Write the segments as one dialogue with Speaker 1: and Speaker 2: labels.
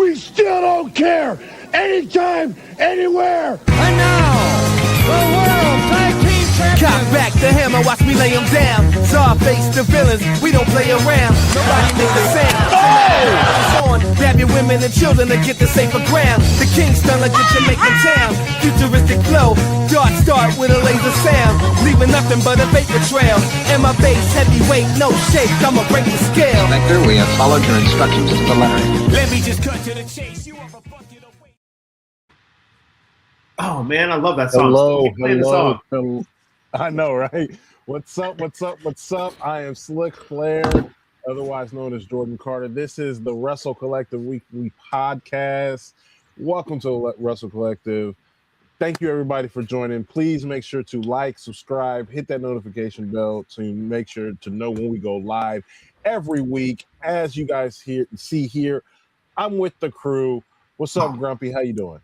Speaker 1: We still don't care. Anytime, anywhere.
Speaker 2: And now, the World Tag Team Champions.
Speaker 3: Cock back the hammer, watch me lay him down. Saw face the villains, we don't play around. Nobody makes a sound. On, grab your women and children to get the safer ground. The Kingston like the Jamaican town. Futuristic flow, dark start with a laser sound. Leaving nothing but a vapor trail. And my bass heavyweight, no shake, I'ma break the scale.
Speaker 4: Inspector, we have followed your instructions to the letter.
Speaker 3: Let me just cut to the chase. You ever fuck it away?
Speaker 5: Oh man, I love that song.
Speaker 6: Hello. I know, right? What's up? I am Slick Flair, otherwise known as Jordan Carter. This is the WrestleCollective Weekly Podcast. Welcome to WrestleCollective. Thank you, everybody, for joining. Please make sure to like, subscribe, hit that notification bell to make sure to know when we go live every week. As you guys see here, I'm with the crew. What's up, Grumpy? How you doing?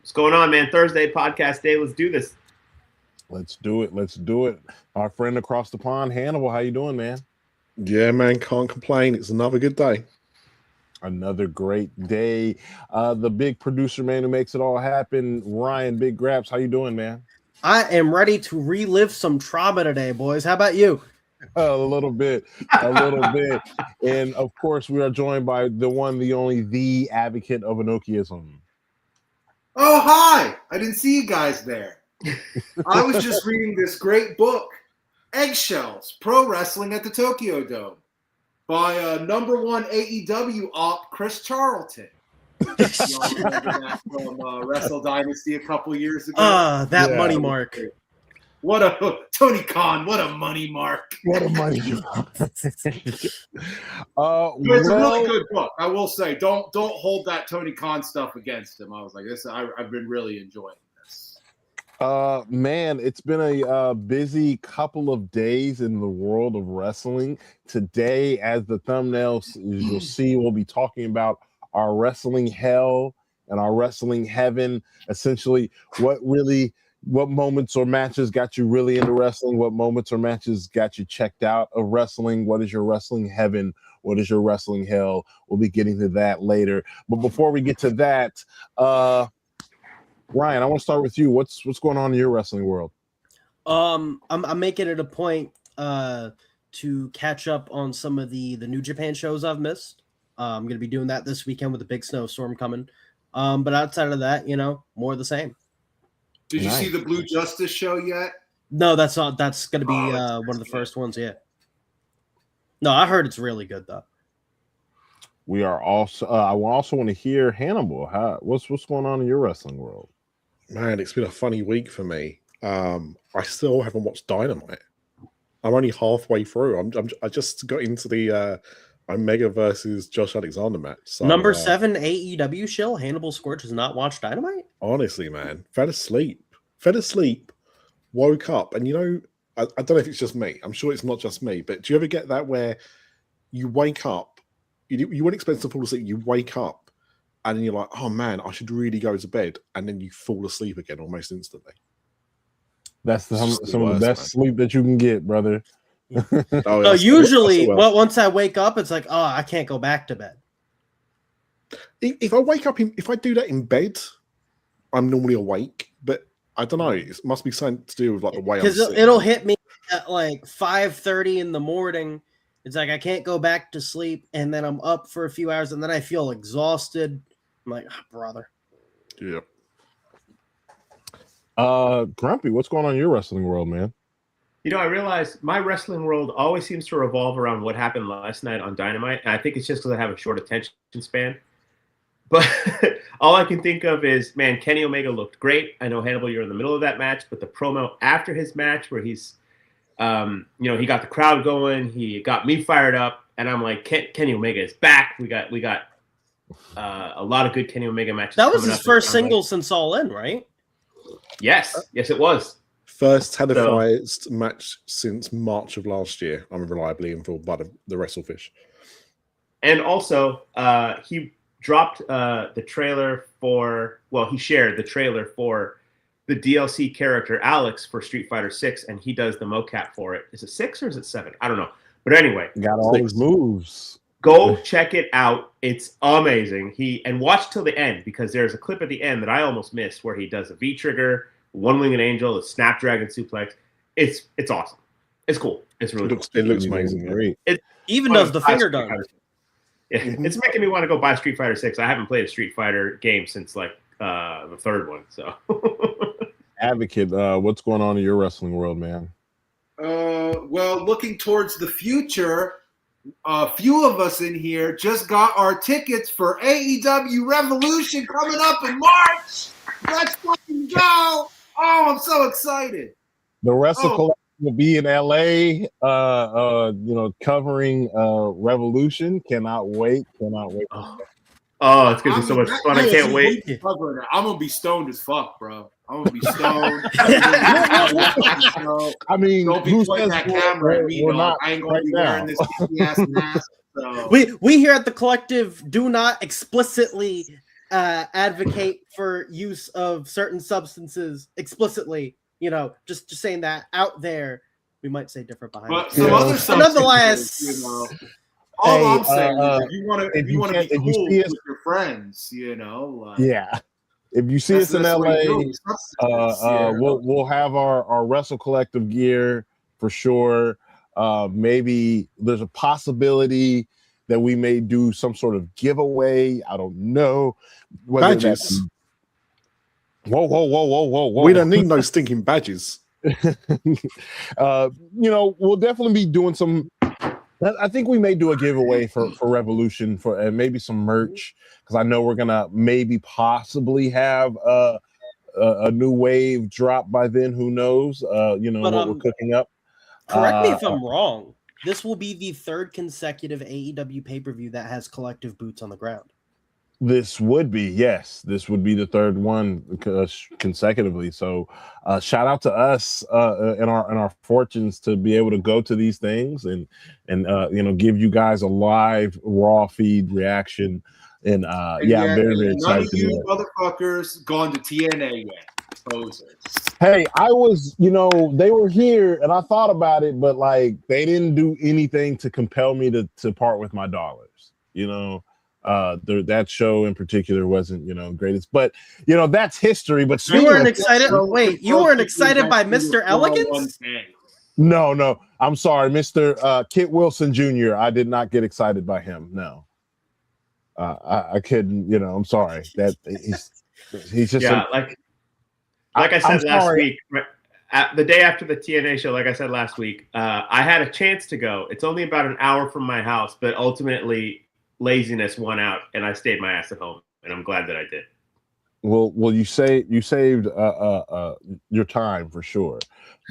Speaker 5: What's going on, man? Thursday podcast day. Let's do this.
Speaker 6: Let's do it. Our friend across the pond, Hannibal, how you doing, man?
Speaker 7: Yeah, man, can't complain. It's another good day.
Speaker 6: Another great day. The big producer man who makes it all happen, Ryan Big Graps, how you doing, man?
Speaker 8: I am ready to relive some trauma today, boys. How about you?
Speaker 6: A little bit. And of course, we are joined by the one, the only, the advocate of Enochiism.
Speaker 9: Oh, hi! I didn't see you guys there. I was just reading this great book, Eggshells, Pro Wrestling at the Tokyo Dome, by number one AEW op, Chris Charlton. Y'all remember that from Wrestle Dynasty a couple years ago?
Speaker 8: Money mark.
Speaker 9: What a Tony Khan, what a money mark.
Speaker 6: What a money mark.
Speaker 9: It's a really good book. I will say, don't hold that Tony Khan stuff against him. I was like, I've been really enjoying this.
Speaker 6: Man, it's been a busy couple of days in the world of wrestling. Today, as the thumbnails you'll see, we'll be talking about our wrestling hell and our wrestling heaven. Essentially, what moments or matches got you really into wrestling? What moments or matches got you checked out of wrestling? What is your wrestling heaven? What is your wrestling hell? We'll be getting to that later. But before we get to that, Ryan, I want to start with you. What's going on in your wrestling world?
Speaker 8: I'm making it a point to catch up on some of the New Japan shows I've missed. I'm going to be doing that this weekend with a big snowstorm coming. But outside of that, more of the same.
Speaker 9: Did you see the Blue Justice show yet?
Speaker 8: No, that's going to be one of the first ones. Yeah. No, I heard it's really good though.
Speaker 6: We are also. I also want to hear Hannibal. What's going on in your wrestling world?
Speaker 7: Man, it's been a funny week for me. I still haven't watched Dynamite. I'm only halfway through. I just got into the Omega versus Josh Alexander match. So,
Speaker 8: Number 7 AEW show. Hannibal Scorch has not watched Dynamite.
Speaker 7: Honestly, man, fell asleep, woke up, and I don't know if it's just me. I'm sure it's not just me. But do you ever get that where you wake up, you wouldn't expect to fall asleep, you wake up, and then you're like, oh man, I should really go to bed, and then you fall asleep again almost instantly.
Speaker 6: That's some of the best sleep that you can get, brother.
Speaker 8: So usually, once I wake up, it's like, oh, I can't go back to bed.
Speaker 7: If I wake up, if I do that in bed, I'm normally awake. But I don't know. It must be something to do with like the way I'm
Speaker 8: because it'll hit me at like 5:30 in the morning. It's like I can't go back to sleep, and then I'm up for a few hours, and then I feel exhausted. I'm like, oh, brother.
Speaker 7: Yeah.
Speaker 6: Grumpy, what's going on in your wrestling world, man?
Speaker 5: I realize my wrestling world always seems to revolve around what happened last night on Dynamite. And I think it's just because I have a short attention span. But all I can think of is, man, Kenny Omega looked great. I know, Hannibal, you're in the middle of that match, but the promo after his match where he's, he got the crowd going, he got me fired up, and I'm like, Kenny Omega is back. We got a lot of good Kenny Omega matches.
Speaker 8: That was his first single since All In, right?
Speaker 5: Yes, it was.
Speaker 7: First televised match since March of last year. I'm reliably informed by the WrestleFish.
Speaker 5: And also, he dropped the trailer he shared the trailer for the DLC character Alex for Street Fighter 6, and he does the mocap for it. Is it 6 or is it 7? I don't know. But anyway.
Speaker 6: Got all his moves.
Speaker 5: Go check it out. It's amazing. And watch till the end because there's a clip at the end that I almost missed where he does a V-trigger, one-winged angel, a snapdragon suplex. It's awesome. It's cool. It's really cool.
Speaker 7: It looks amazing.
Speaker 6: Great.
Speaker 5: It
Speaker 8: Even does the finger dunk.
Speaker 5: Yeah, it's making me want to go buy Street Fighter 6. I haven't played a Street Fighter game since like the third one. So,
Speaker 6: Advocate, what's going on in your wrestling world, man?
Speaker 9: Well, looking towards the future, a few of us in here just got our tickets for AEW Revolution coming up in March. Let's fucking go! Oh, I'm so excited.
Speaker 6: The WrestleCollective will be in LA, covering Revolution. Cannot wait.
Speaker 5: Oh, it's gonna be so much fun! I can't wait.
Speaker 9: I'm gonna be stoned as fuck, bro. I'm gonna be stoned.
Speaker 6: I mean,
Speaker 9: don't be pointing that camera at me, dog. I ain't gonna be wearing this ass mask. So.
Speaker 8: We here at the Collective do not explicitly advocate for use of certain substances explicitly. Just saying that out there. We might say different behind
Speaker 9: but
Speaker 8: it.
Speaker 9: some other
Speaker 8: but nonetheless,
Speaker 9: all I'm saying is if you want to be cool with your friends,
Speaker 6: yeah. If you see us in LA, we'll have our WrestleCollective gear for sure. Maybe there's a possibility that we may do some sort of giveaway. I don't know.
Speaker 7: Badges.
Speaker 6: Whoa.
Speaker 7: We don't need no stinking badges.
Speaker 6: We'll definitely be doing some. I think we may do a giveaway for Revolution and maybe some merch because I know we're gonna possibly have a new wave drop by then. Who knows? What we're cooking up.
Speaker 8: Correct me if I'm wrong. This will be the third consecutive AEW pay-per-view that has Collective boots on the ground.
Speaker 6: This would be, yes. This would be the third one consecutively. So, shout out to us in our fortunes to be able to go to these things and give you guys a live raw feed reaction. And I'm very, very excited.
Speaker 9: None of you motherfuckers gone to TNA yet. Posers.
Speaker 6: Hey, I was, they were here and I thought about it, but like they didn't do anything to compel me to part with my dollars. That show in particular wasn't, greatest, but that's history. But
Speaker 8: you weren't excited. Wait, you weren't excited by Mr. Elegance?
Speaker 6: No, I'm sorry, Mr. Kit Wilson Jr. I did not get excited by him. No, I couldn't. I'm sorry that he's just
Speaker 5: like I said last week. The day after the TNA show, like I said last week, I had a chance to go. It's only about an hour from my house, but ultimately laziness won out, and I stayed my ass at home, and I'm glad that I did.
Speaker 6: Well, you saved your time for sure,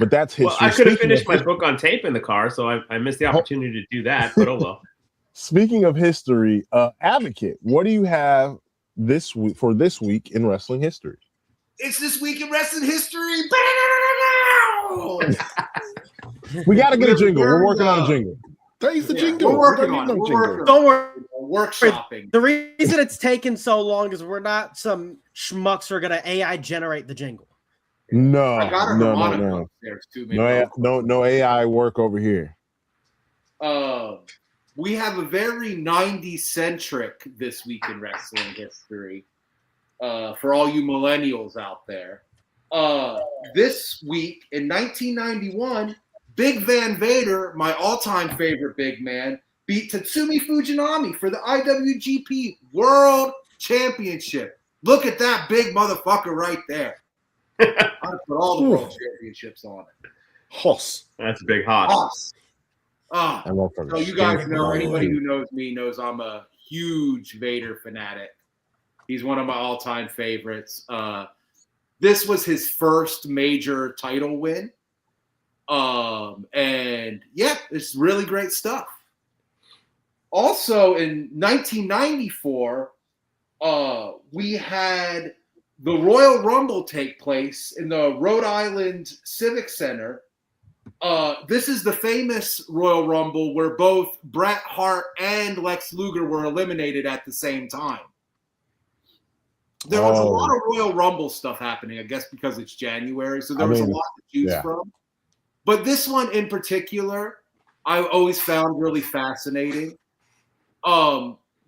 Speaker 6: but that's history.
Speaker 5: Well, I could have finished my book on tape in the car, so I missed the opportunity to do that. But oh well.
Speaker 6: Speaking of history, Advocate, what do you have this week in wrestling history?
Speaker 9: It's this week in wrestling history.
Speaker 6: We got to get a jingle. We're working on a jingle.
Speaker 7: That is the jingle.
Speaker 9: We're working on it.
Speaker 8: Don't worry.
Speaker 9: Workshopping.
Speaker 8: The reason it's taken so long is we're not some schmucks who are gonna AI generate the jingle.
Speaker 6: No,
Speaker 9: I got
Speaker 6: no.
Speaker 9: Upstairs too,
Speaker 6: No AI work over here.
Speaker 9: We have a very 90s centric this week in wrestling history. For all you millennials out there. This week in 1991, Big Van Vader, my all-time favorite big man, beat Tatsumi Fujinami for the IWGP World Championship. Look at that big motherfucker right there. I put all the World Championships on it.
Speaker 7: Hoss.
Speaker 5: That's a big Hoss.
Speaker 9: So you guys know, anybody who knows me knows I'm a huge Vader fanatic. He's one of my all-time favorites. This was his first major title win. And yeah, it's really great stuff. Also in 1994, we had the Royal Rumble take place in the Rhode Island Civic Center. This is the famous Royal Rumble where both Bret Hart and Lex Luger were eliminated at the same time. There was a lot of Royal Rumble stuff happening, I guess, because it's January. So there was a lot to choose from. But this one in particular, I always found really fascinating.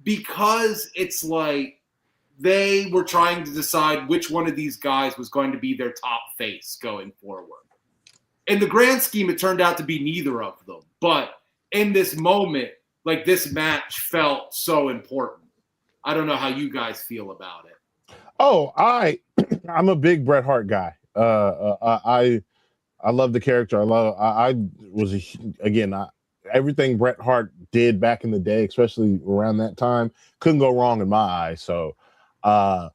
Speaker 9: because it's like they were trying to decide which one of these guys was going to be their top face going forward. In the grand scheme, it turned out to be neither of them. But in this moment, like, this match felt so important. I don't know how you guys feel about it.
Speaker 6: Oh, I'm a big Bret Hart guy. I love the character. Everything Bret Hart did back in the day, especially around that time, couldn't go wrong in my eyes. So I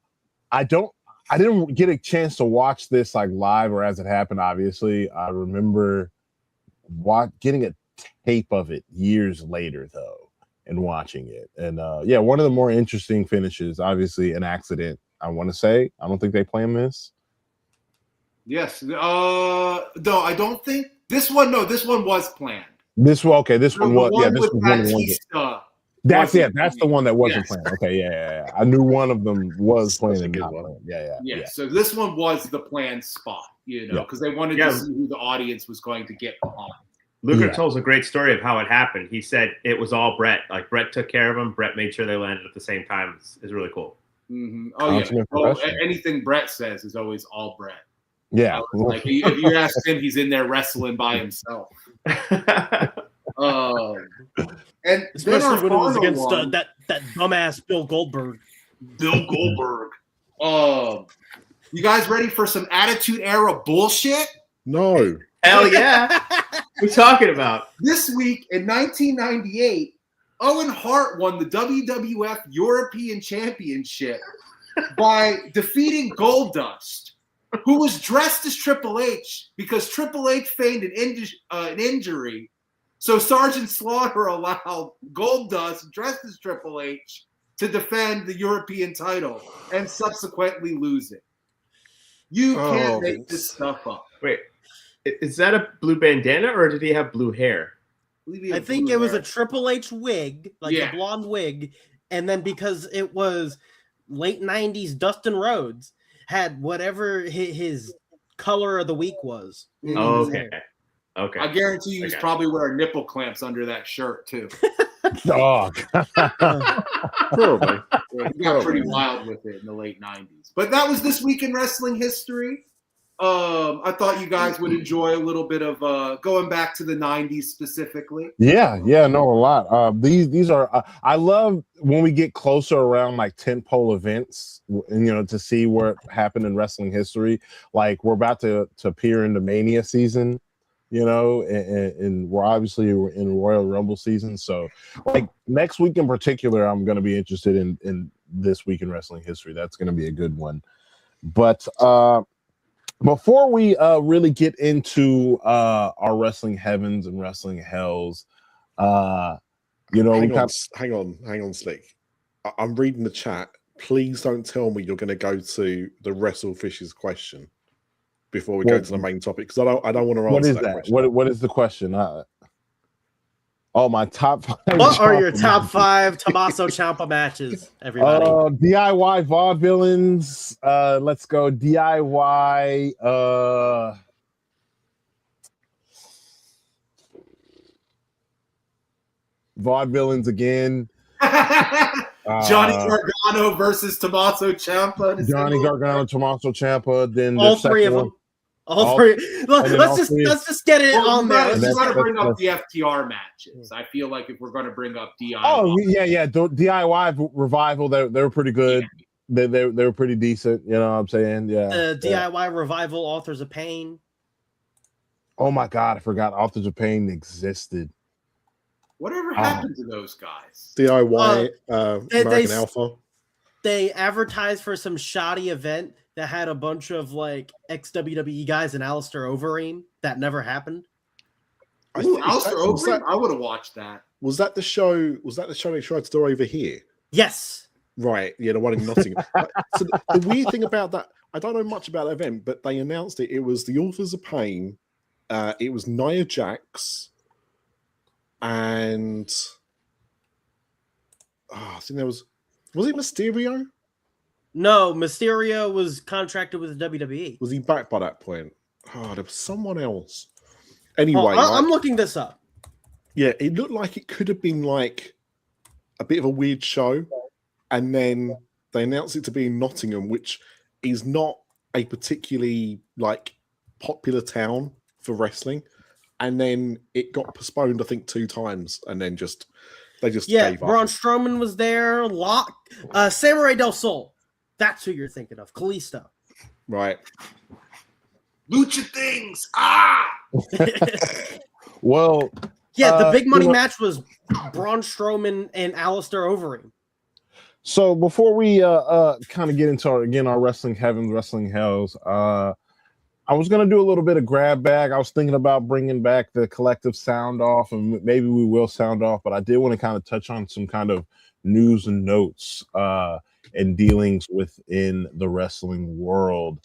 Speaker 6: didn't get a chance to watch this like live or as it happened. Obviously, I remember getting a tape of it years later though, and watching it. And one of the more interesting finishes, obviously an accident. I want to say, I don't think they planned this.
Speaker 9: Yes. No, I don't think this one. No, this one was planned.
Speaker 6: This one, okay. This
Speaker 9: No,
Speaker 6: one was,
Speaker 9: the one
Speaker 6: this
Speaker 9: with
Speaker 6: was one of the ones.
Speaker 9: Batista
Speaker 6: That's
Speaker 9: wasn't
Speaker 6: that's the one that wasn't
Speaker 9: Yes.
Speaker 6: planned. Okay, yeah. I knew one of them was planned and not planned.
Speaker 9: Yeah. So this one was the planned spot, because they wanted to see who the audience was going to get behind.
Speaker 5: Luger tells a great story of how it happened. He said it was all Bret. Like, Bret took care of him. Bret made sure they landed at the same time. It's really cool.
Speaker 9: Mm-hmm. Oh, yeah. Anything Bret says is always all Bret.
Speaker 6: Yeah.
Speaker 9: Like, if you ask him, he's in there wrestling by himself. And
Speaker 8: especially when it was against that dumbass Bill Goldberg.
Speaker 9: You guys ready for some Attitude Era bullshit?
Speaker 7: No.
Speaker 5: Hell yeah. What are we talking about?
Speaker 9: This week in 1998, Owen Hart won the WWF European Championship by defeating Goldust, who was dressed as Triple H because Triple H feigned an injury. So Sergeant Slaughter allowed Goldust, dressed as Triple H, to defend the European title and subsequently lose it. You can't make this stuff up.
Speaker 5: Wait, is that a blue bandana or did he have blue hair?
Speaker 8: I think it was a Triple H wig, like a blonde wig, and then because it was late 90s, Dustin Rhodes had whatever his color of the week was.
Speaker 5: Oh, okay. Okay.
Speaker 9: I guarantee you he's probably wearing nipple clamps under that shirt, too.
Speaker 6: Dog.
Speaker 7: Probably.
Speaker 9: He got pretty wild with it in the late 90s. But that was This Week in Wrestling History. I thought you guys would enjoy a little bit of going back to the 90s specifically.
Speaker 6: Yeah, no, a lot. These are I love when we get closer around like tentpole events, to see what happened in wrestling history. Like, we're about to peer into Mania season, and we're obviously in Royal Rumble season. So, like, next week in particular, I'm going to be interested in This Week in Wrestling History. That's going to be a good one. But before we really get into our wrestling heavens and wrestling hells, hang on, Slick. I'm reading the chat. Please don't tell me you're going to go to the WrestleFish's question before we go to the main topic, because I don't want to answer that question. What is the question? My top 5.
Speaker 8: What are your top 5 Tommaso Ciampa matches, everybody?
Speaker 6: DIY Vaudevillains. Let's go DIY. Vaudevillains again.
Speaker 9: Johnny Gargano versus Tommaso Ciampa.
Speaker 6: Johnny Gargano, Tommaso Ciampa. Then
Speaker 8: all three of them. All three. Let's just get it on there.
Speaker 9: Let's got to bring up the FTR matches. I feel like if we're going to bring up DIY.
Speaker 6: Oh yeah. DIY Revival. They were pretty good. Yeah. They were pretty decent. You know what I'm saying? Yeah.
Speaker 8: DIY Revival, Authors of Pain.
Speaker 6: Oh my God, I forgot Authors of Pain existed.
Speaker 9: Whatever happened to those guys?
Speaker 7: DIY American Alpha.
Speaker 8: They advertised for some shoddy event that had a bunch of like ex-WWE guys and Alistair Overeem. That never happened.
Speaker 9: Alistair Overeem? I would have watched that.
Speaker 7: Was that the show? Was that the show they tried to do over here?
Speaker 8: Yes.
Speaker 7: Right. Yeah, the one in Nottingham. So the weird thing about that, I don't know much about that event, but they announced it. It was the Authors of Pain. It was Nia Jax. And I think there was it Mysterio?
Speaker 8: No, Mysterio was contracted with the WWE.
Speaker 7: Was he back by that point? Oh, there was someone else. Anyway,
Speaker 8: I'm looking this up.
Speaker 7: Yeah, it looked like it could have been like a bit of a weird show, and then they announced it to be in Nottingham, which is not a particularly like popular town for wrestling. And then it got postponed, I think, 2 times, and then they just gave up.
Speaker 8: Braun Strowman was there. Samurai Del Sol. That's who you're thinking of. Kalisto.
Speaker 7: Right.
Speaker 9: Lucha things. Ah.
Speaker 6: Well,
Speaker 8: the big money match was Braun Strowman and Alistair Overeem.
Speaker 6: So before we kind of get into our wrestling heavens, wrestling hells, I was gonna do a little bit of grab bag. I was thinking about bringing back the collective sound off, and maybe we will sound off. But I did want to kind of touch on some kind of news and notes and dealings within the wrestling world.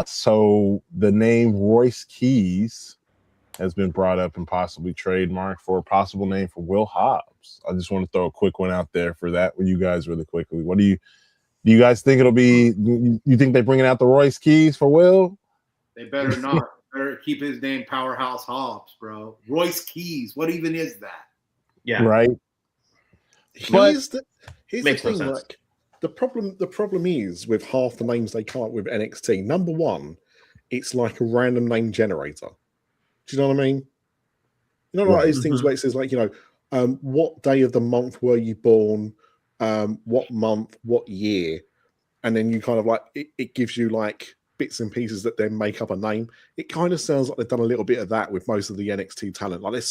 Speaker 6: So the name Royce Keys has been brought up and possibly trademarked for a possible name for Will Hobbs. I just want to throw a quick one out there for that with you guys really quickly. What do you guys think it'll be? You think they're bringing out the Royce Keys for Will?
Speaker 9: They better not. Better keep his name Powerhouse Hobbs, bro. Royce Keys. What even is that?
Speaker 5: Yeah.
Speaker 6: Right.
Speaker 7: Here's the
Speaker 5: Makes no
Speaker 7: thing,
Speaker 5: sense.
Speaker 7: like the problem is with half the names they come up with NXT. Number one, it's like a random name generator. Do you know what I mean? You know, like these things where it says like, what day of the month were you born? What month, what year? And then you kind of like it gives you like bits and pieces that then make up a name. It kind of sounds like they've done a little bit of that with most of the NXT talent. Like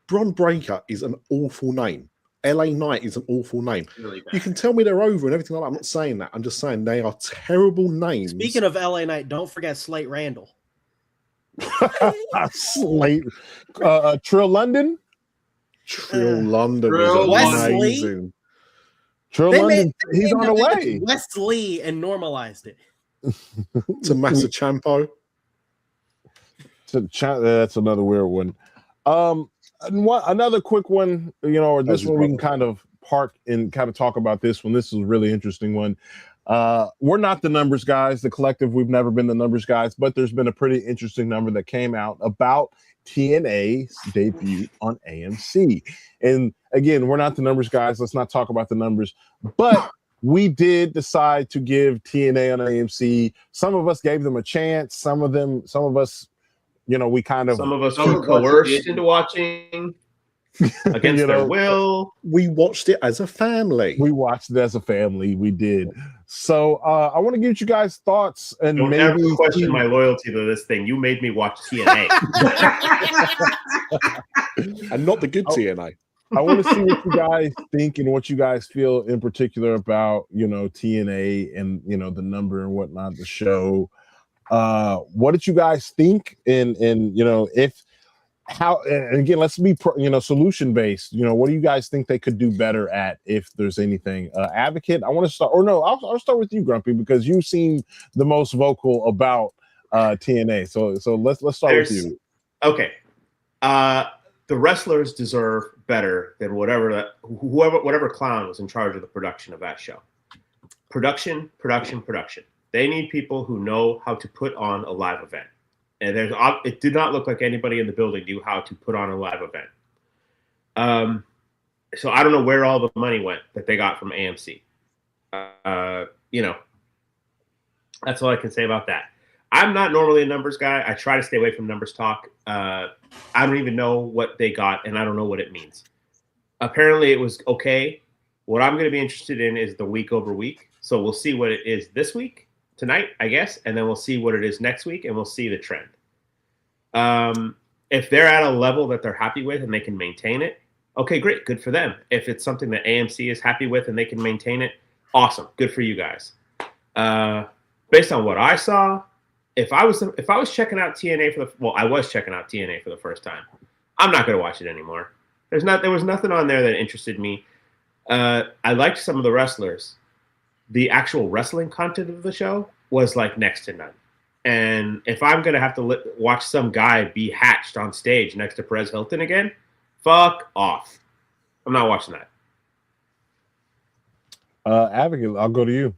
Speaker 7: Bron Breakker is an awful name. LA Knight is an awful name.
Speaker 9: Really bad.
Speaker 7: You can tell me they're over and everything like that. I'm not saying that. I'm just saying they are terrible names.
Speaker 8: Speaking of LA Knight, don't forget Slate Randall.
Speaker 6: Slate. Trill London.
Speaker 7: Trill London
Speaker 9: Trill
Speaker 7: is
Speaker 8: Wesley.
Speaker 7: amazing.
Speaker 6: Trill London. He's on the way.
Speaker 8: Wesley and normalized it.
Speaker 7: Tommaso Ciampa.
Speaker 6: That's another weird one. Another quick one, or this one we can kind of park and kind of talk about this one. This is a really interesting one. We're not the numbers guys, the collective. We've never been the numbers guys, but there's been a pretty interesting number that came out about TNA's debut on AMC. And again, we're not the numbers guys. Let's not talk about the numbers, but we did decide to give TNA on AMC. Some of us gave them a chance. Some of us, we kind of.
Speaker 5: Some of us were coerced into watching against their will.
Speaker 7: We watched it as a family.
Speaker 6: We watched it as a family. We did. So I want to get you guys' thoughts and
Speaker 5: Don't
Speaker 6: maybe
Speaker 5: ever question my loyalty to this thing. You made me watch TNA.
Speaker 7: And not the good TNA.
Speaker 6: I want to see what you guys think and what you guys feel in particular about, TNA and, the number and whatnot, the show. What did you guys think? And again, let's be, solution based. What do you guys think they could do better at if there's anything? Advocate, I want to start, or no, I'll start with you, Grumpy, because you seem the most vocal about TNA. So let's start with you.
Speaker 5: Okay. The wrestlers deserve better than whatever clown was in charge of the production of that show. Production. They need people who know how to put on a live event. And it did not look like anybody in the building knew how to put on a live event. So I don't know where all the money went that they got from AMC. That's all I can say about that. I'm not normally a numbers guy. I try to stay away from numbers talk. I don't even know what they got, and I don't know what it means. Apparently, it was okay. What I'm going to be interested in is the week over week. So we'll see what it is this week, tonight, I guess, and then we'll see what it is next week, and we'll see the trend. If they're at a level that they're happy with and they can maintain it, okay, great, good for them. If it's something that AMC is happy with and they can maintain it, awesome, good for you guys. Based on what I saw, if I was checking out TNA I was checking out TNA for the first time. I'm not going to watch it anymore. There was nothing on there that interested me. I liked some of the wrestlers. The actual wrestling content of the show was like next to none. And if I'm going to have to watch some guy be hatched on stage next to Perez Hilton again, fuck off. I'm not watching that.
Speaker 6: Abigail, I'll go to you.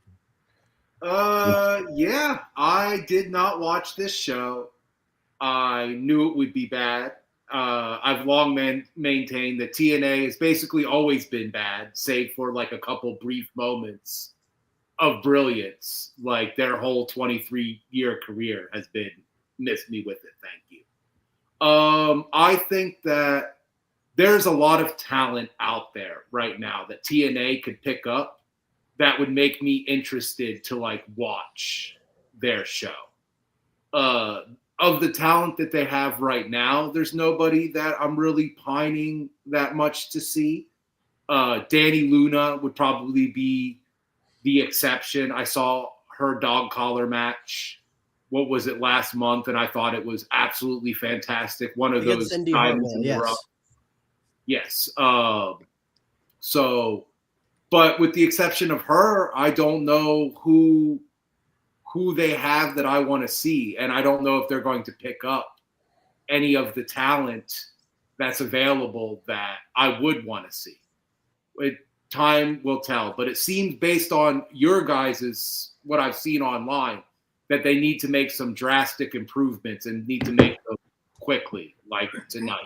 Speaker 9: Yeah, I did not watch this show. I knew it would be bad. I've long maintained that TNA has basically always been bad, save for like a couple brief moments of brilliance. Like their whole 23-year career has been missed me with it. Thank you. I think that there's a lot of talent out there right now that TNA could pick up that would make me interested to like watch their show. Of the talent that they have right now, there's nobody that I'm really pining that much to see. Danny Luna would probably be the exception. I saw her dog collar match. What was it, last month? And I thought it was absolutely fantastic. One of those times in Europe. Yes. So, but with the exception of her, I don't know who they have that I want to see. And I don't know if they're going to pick up any of the talent that's available that I would want to see. Time will tell. But it seems, based on your guys's, what I've seen online, that they need to make some drastic improvements and need to make them quickly, like tonight.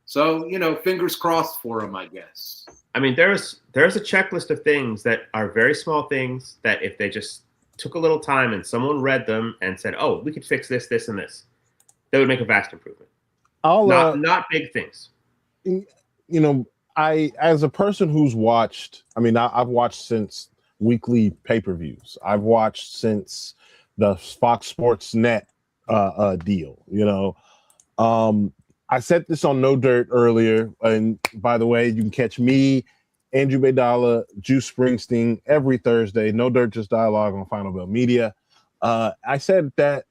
Speaker 9: So, fingers crossed for them, I guess.
Speaker 5: I mean, there's a checklist of things that are very small things that if they just took a little time and someone read them and said, oh, we could fix this, this, and this, that would make a vast improvement. Not big things.
Speaker 6: I, as a person who's watched, I've watched since weekly pay-per-views. I've watched since the Fox Sports Net deal, I said this on No Dirt earlier, and by the way, you can catch me, Andrew Baydala, Juice Springsteen every Thursday. No Dirt, Just Dialogue on Final Bell Media. I said that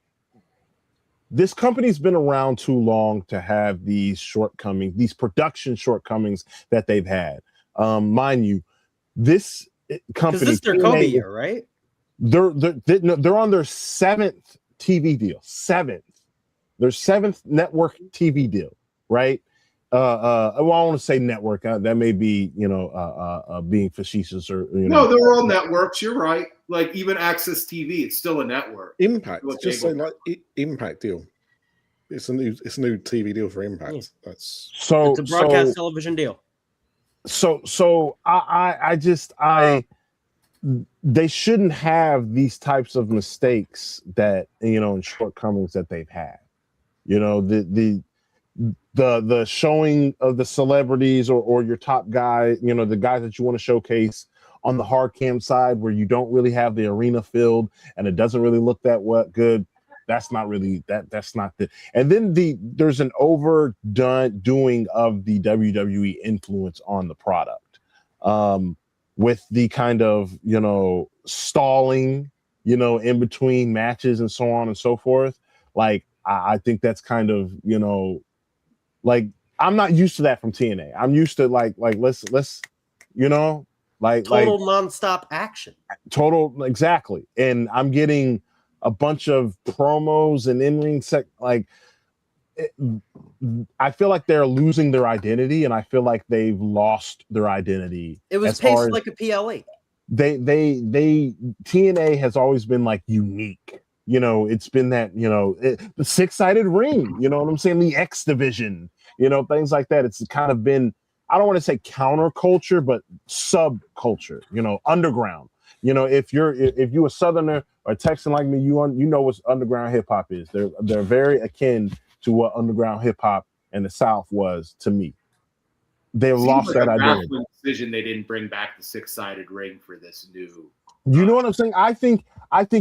Speaker 6: this company's been around too long to have these shortcomings, these production shortcomings that they've had. Mind you, this company,
Speaker 8: this is their Kobe year, right?
Speaker 6: They're on their 7th TV deal. Their 7th network TV deal, right? I want to say network. That may be, being facetious or.
Speaker 9: No, they're all networks. You're right. Like even Access TV, it's still a network.
Speaker 7: Impact, just say like Impact deal. It's a new TV deal for Impact.
Speaker 8: Yeah.
Speaker 7: That's
Speaker 8: it's a broadcast television deal.
Speaker 6: So they shouldn't have these types of mistakes that and shortcomings that they've had. The showing of the celebrities or your top guy, the guys that you want to showcase on the hard cam side where you don't really have the arena filled and it doesn't really look that good. That's not really that's not the. And then there's an overdone doing of the WWE influence on the product, with the kind of stalling, in between matches and so on and so forth. Like I think that's kind of like I'm not used to that from TNA. I'm used to like let's total
Speaker 8: nonstop action.
Speaker 6: Total, exactly. And I'm getting a bunch of promos and in-ring I feel like they're losing their identity, and I feel like they've lost their identity. It was paced
Speaker 8: like a PLE.
Speaker 6: They TNA has always been like unique. It's been that, the 6-sided ring, you know what I'm saying? The X division, things like that. It's kind of been, I don't want to say counterculture, but subculture, underground. If you a Southerner or a Texan like me, you know what underground hip hop is. They're very akin to what underground hip hop in the South was to me. They've lost that identity.
Speaker 9: Decision they didn't bring back the 6-sided ring for this new.
Speaker 6: You know what I'm saying? I think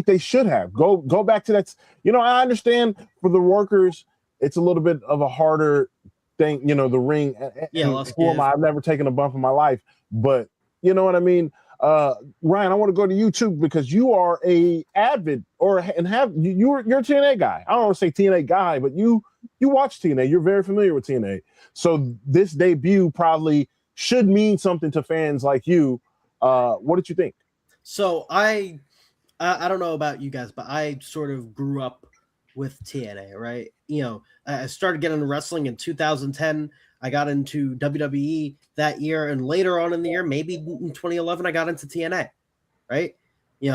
Speaker 6: they should have go back to that. I understand for the workers, it's a little bit of a harder thing. The ring. Yeah, who am I? I've never taken a bump in my life, but you know what I mean. Ryan, I want to go to YouTube because you are a avid you're a TNA guy. I don't want to say TNA guy, but you watch TNA. You're very familiar with TNA. So this debut probably should mean something to fans like you. What did you think?
Speaker 8: So I don't know about you guys, but I sort of grew up with TNA, right? I started getting into wrestling in 2010. I got into WWE that year, and later on in the year, maybe in 2011, I got into TNA, right?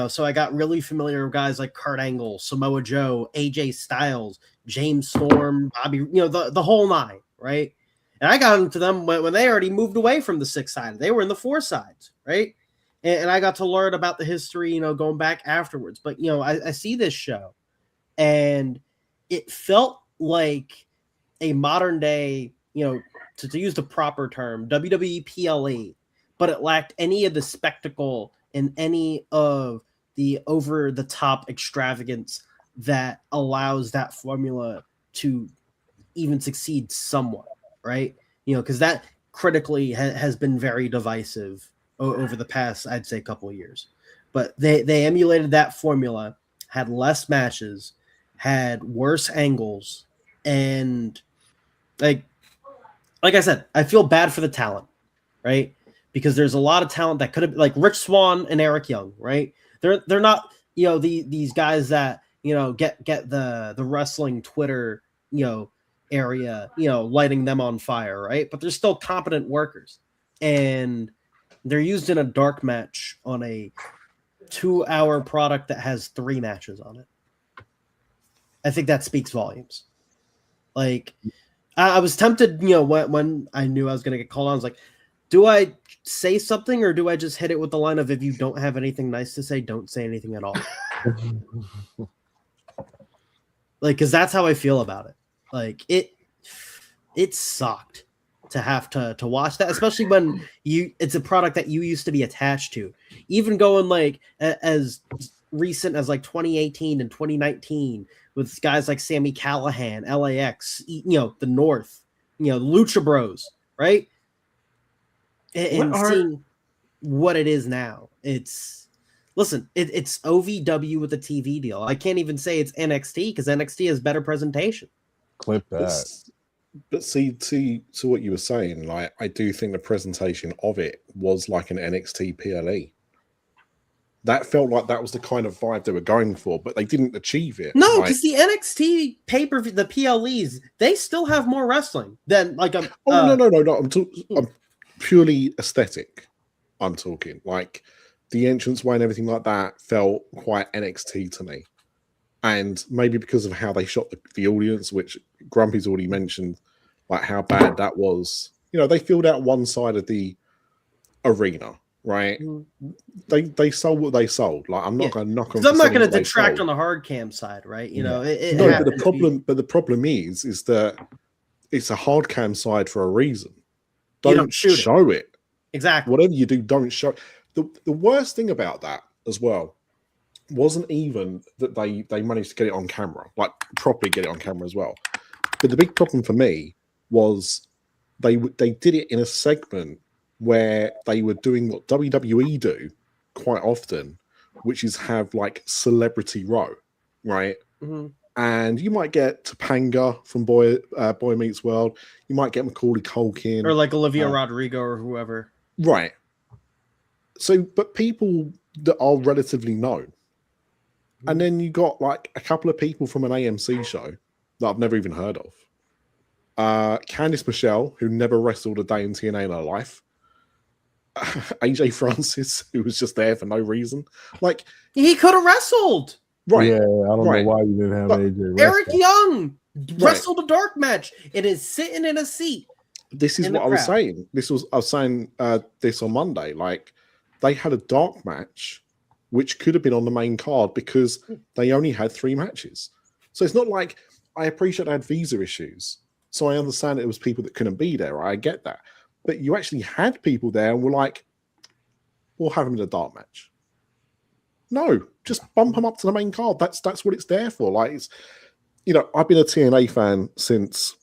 Speaker 8: So I got really familiar with guys like Kurt Angle, Samoa Joe, AJ Styles, James Storm, Bobby, the whole nine, right? And I got into them when they already moved away from the 6 side. They were in the 4 sides, right? And I got to learn about the history, you know, going back afterwards. But, you know, I see this show, and it felt like a modern day, you know, to use the proper term, WWE PLE, but it lacked any of the spectacle and any of the over-the-top extravagance that allows that formula to even succeed somewhat, right? You know, because that critically has been very divisive over the past, I'd say, couple of years. But they emulated that formula, had less matches, had worse angles, and like I said, I feel bad for the talent, right? Because there's a lot of talent that could have, like Rich Swann and Eric Young, right? They're not, you know, these guys that, you know, get the wrestling Twitter, you know, area, you know, lighting them on fire, right? But they're still competent workers, and they're used in a dark match on a 2-hour product that has 3 matches on it. I think that speaks volumes. Like, I was tempted, you know, when I knew I was going to get called on, I was like, do I say something, or do I just hit it with the line of, if you don't have anything nice to say, don't say anything at all? Like, because that's how I feel about it. Like, it sucked to have to watch that, especially when it's a product that you used to be attached to. Even going like as recent as like 2018 and 2019 with guys like Sami Callihan, LAX, you know, the North, you know, Lucha Bros, right? And seeing what it is now, it's OVW with a TV deal. I can't even say it's NXT because NXT has better presentation.
Speaker 6: Clip that.
Speaker 7: But see, to what you were saying, like, I do think the presentation of it was like an NXT PLE. That felt like that was the kind of vibe they were going for, but they didn't achieve it.
Speaker 8: No, because the NXT pay-per-view, the PLEs, they still have more wrestling than like a.
Speaker 7: No. I'm purely aesthetic. I'm talking like the entranceway and everything like that felt quite NXT to me. And maybe because of how they shot the audience, which Grumpy's already mentioned, like how bad that was. You know, they filled out one side of the arena, right? They sold what they sold. Like, I'm not going to knock on.
Speaker 8: I'm not going to detract on the hard cam side, right? You know,
Speaker 7: but the problem is that it's a hard cam side for a reason. Don't show it.
Speaker 8: Exactly.
Speaker 7: Whatever you do, don't show. The worst thing about that as well wasn't even that they managed to get it on camera, like properly get it on camera as well. But the big problem for me was they did it in a segment where they were doing what WWE do quite often, which is have like Celebrity Row, right?
Speaker 8: Mm-hmm.
Speaker 7: And you might get Topanga from Boy Meets World. You might get Macaulay Culkin.
Speaker 8: Or like Olivia Rodrigo or whoever.
Speaker 7: Right. So, but people that are relatively known. And then you got like a couple of people from an AMC show that I've never even heard of. Candice Michelle, who never wrestled a day in TNA in her life. AJ Francis, who was just there for no reason. Like,
Speaker 8: he could have wrestled.
Speaker 7: Right.
Speaker 6: Yeah, I don't know why you didn't have AJ.
Speaker 8: Eric Young wrestled a dark match. It is sitting in a seat.
Speaker 7: This is what I was saying. I was saying this on Monday. Like, they had a dark match, which could have been on the main card because they only had 3 matches. So it's not like, I appreciate they had visa issues. So I understand it was people that couldn't be there. I get that. But you actually had people there and were like, we'll have them in a dark match. No, just bump them up to the main card. That's what it's there for. Like, it's, you know, I've been a TNA fan since,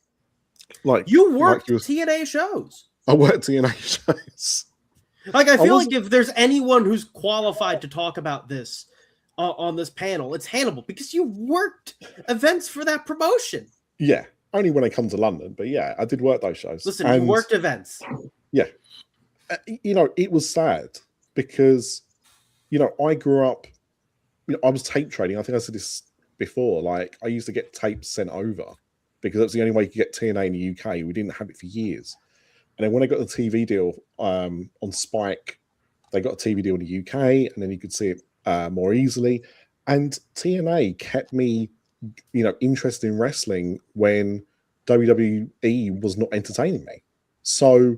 Speaker 7: like,
Speaker 8: you worked TNA shows.
Speaker 7: I worked TNA shows.
Speaker 8: Like, I feel like if there's anyone who's qualified to talk about this on this panel, it's Hannibal, because you worked events for that promotion.
Speaker 7: Yeah, only when I come to London, but yeah, I did work those shows.
Speaker 8: Listen, you worked events.
Speaker 7: Yeah. You know, it was sad because, you know, I grew up, you know, I was tape trading. I think I said this before. Like, I used to get tapes sent over because that's the only way you could get TNA in the UK. We didn't have it for years. And then when I got the TV deal on Spike, they got a TV deal in the UK, and then you could see it more easily. And TNA kept me, you know, interested in wrestling when WWE was not entertaining me. So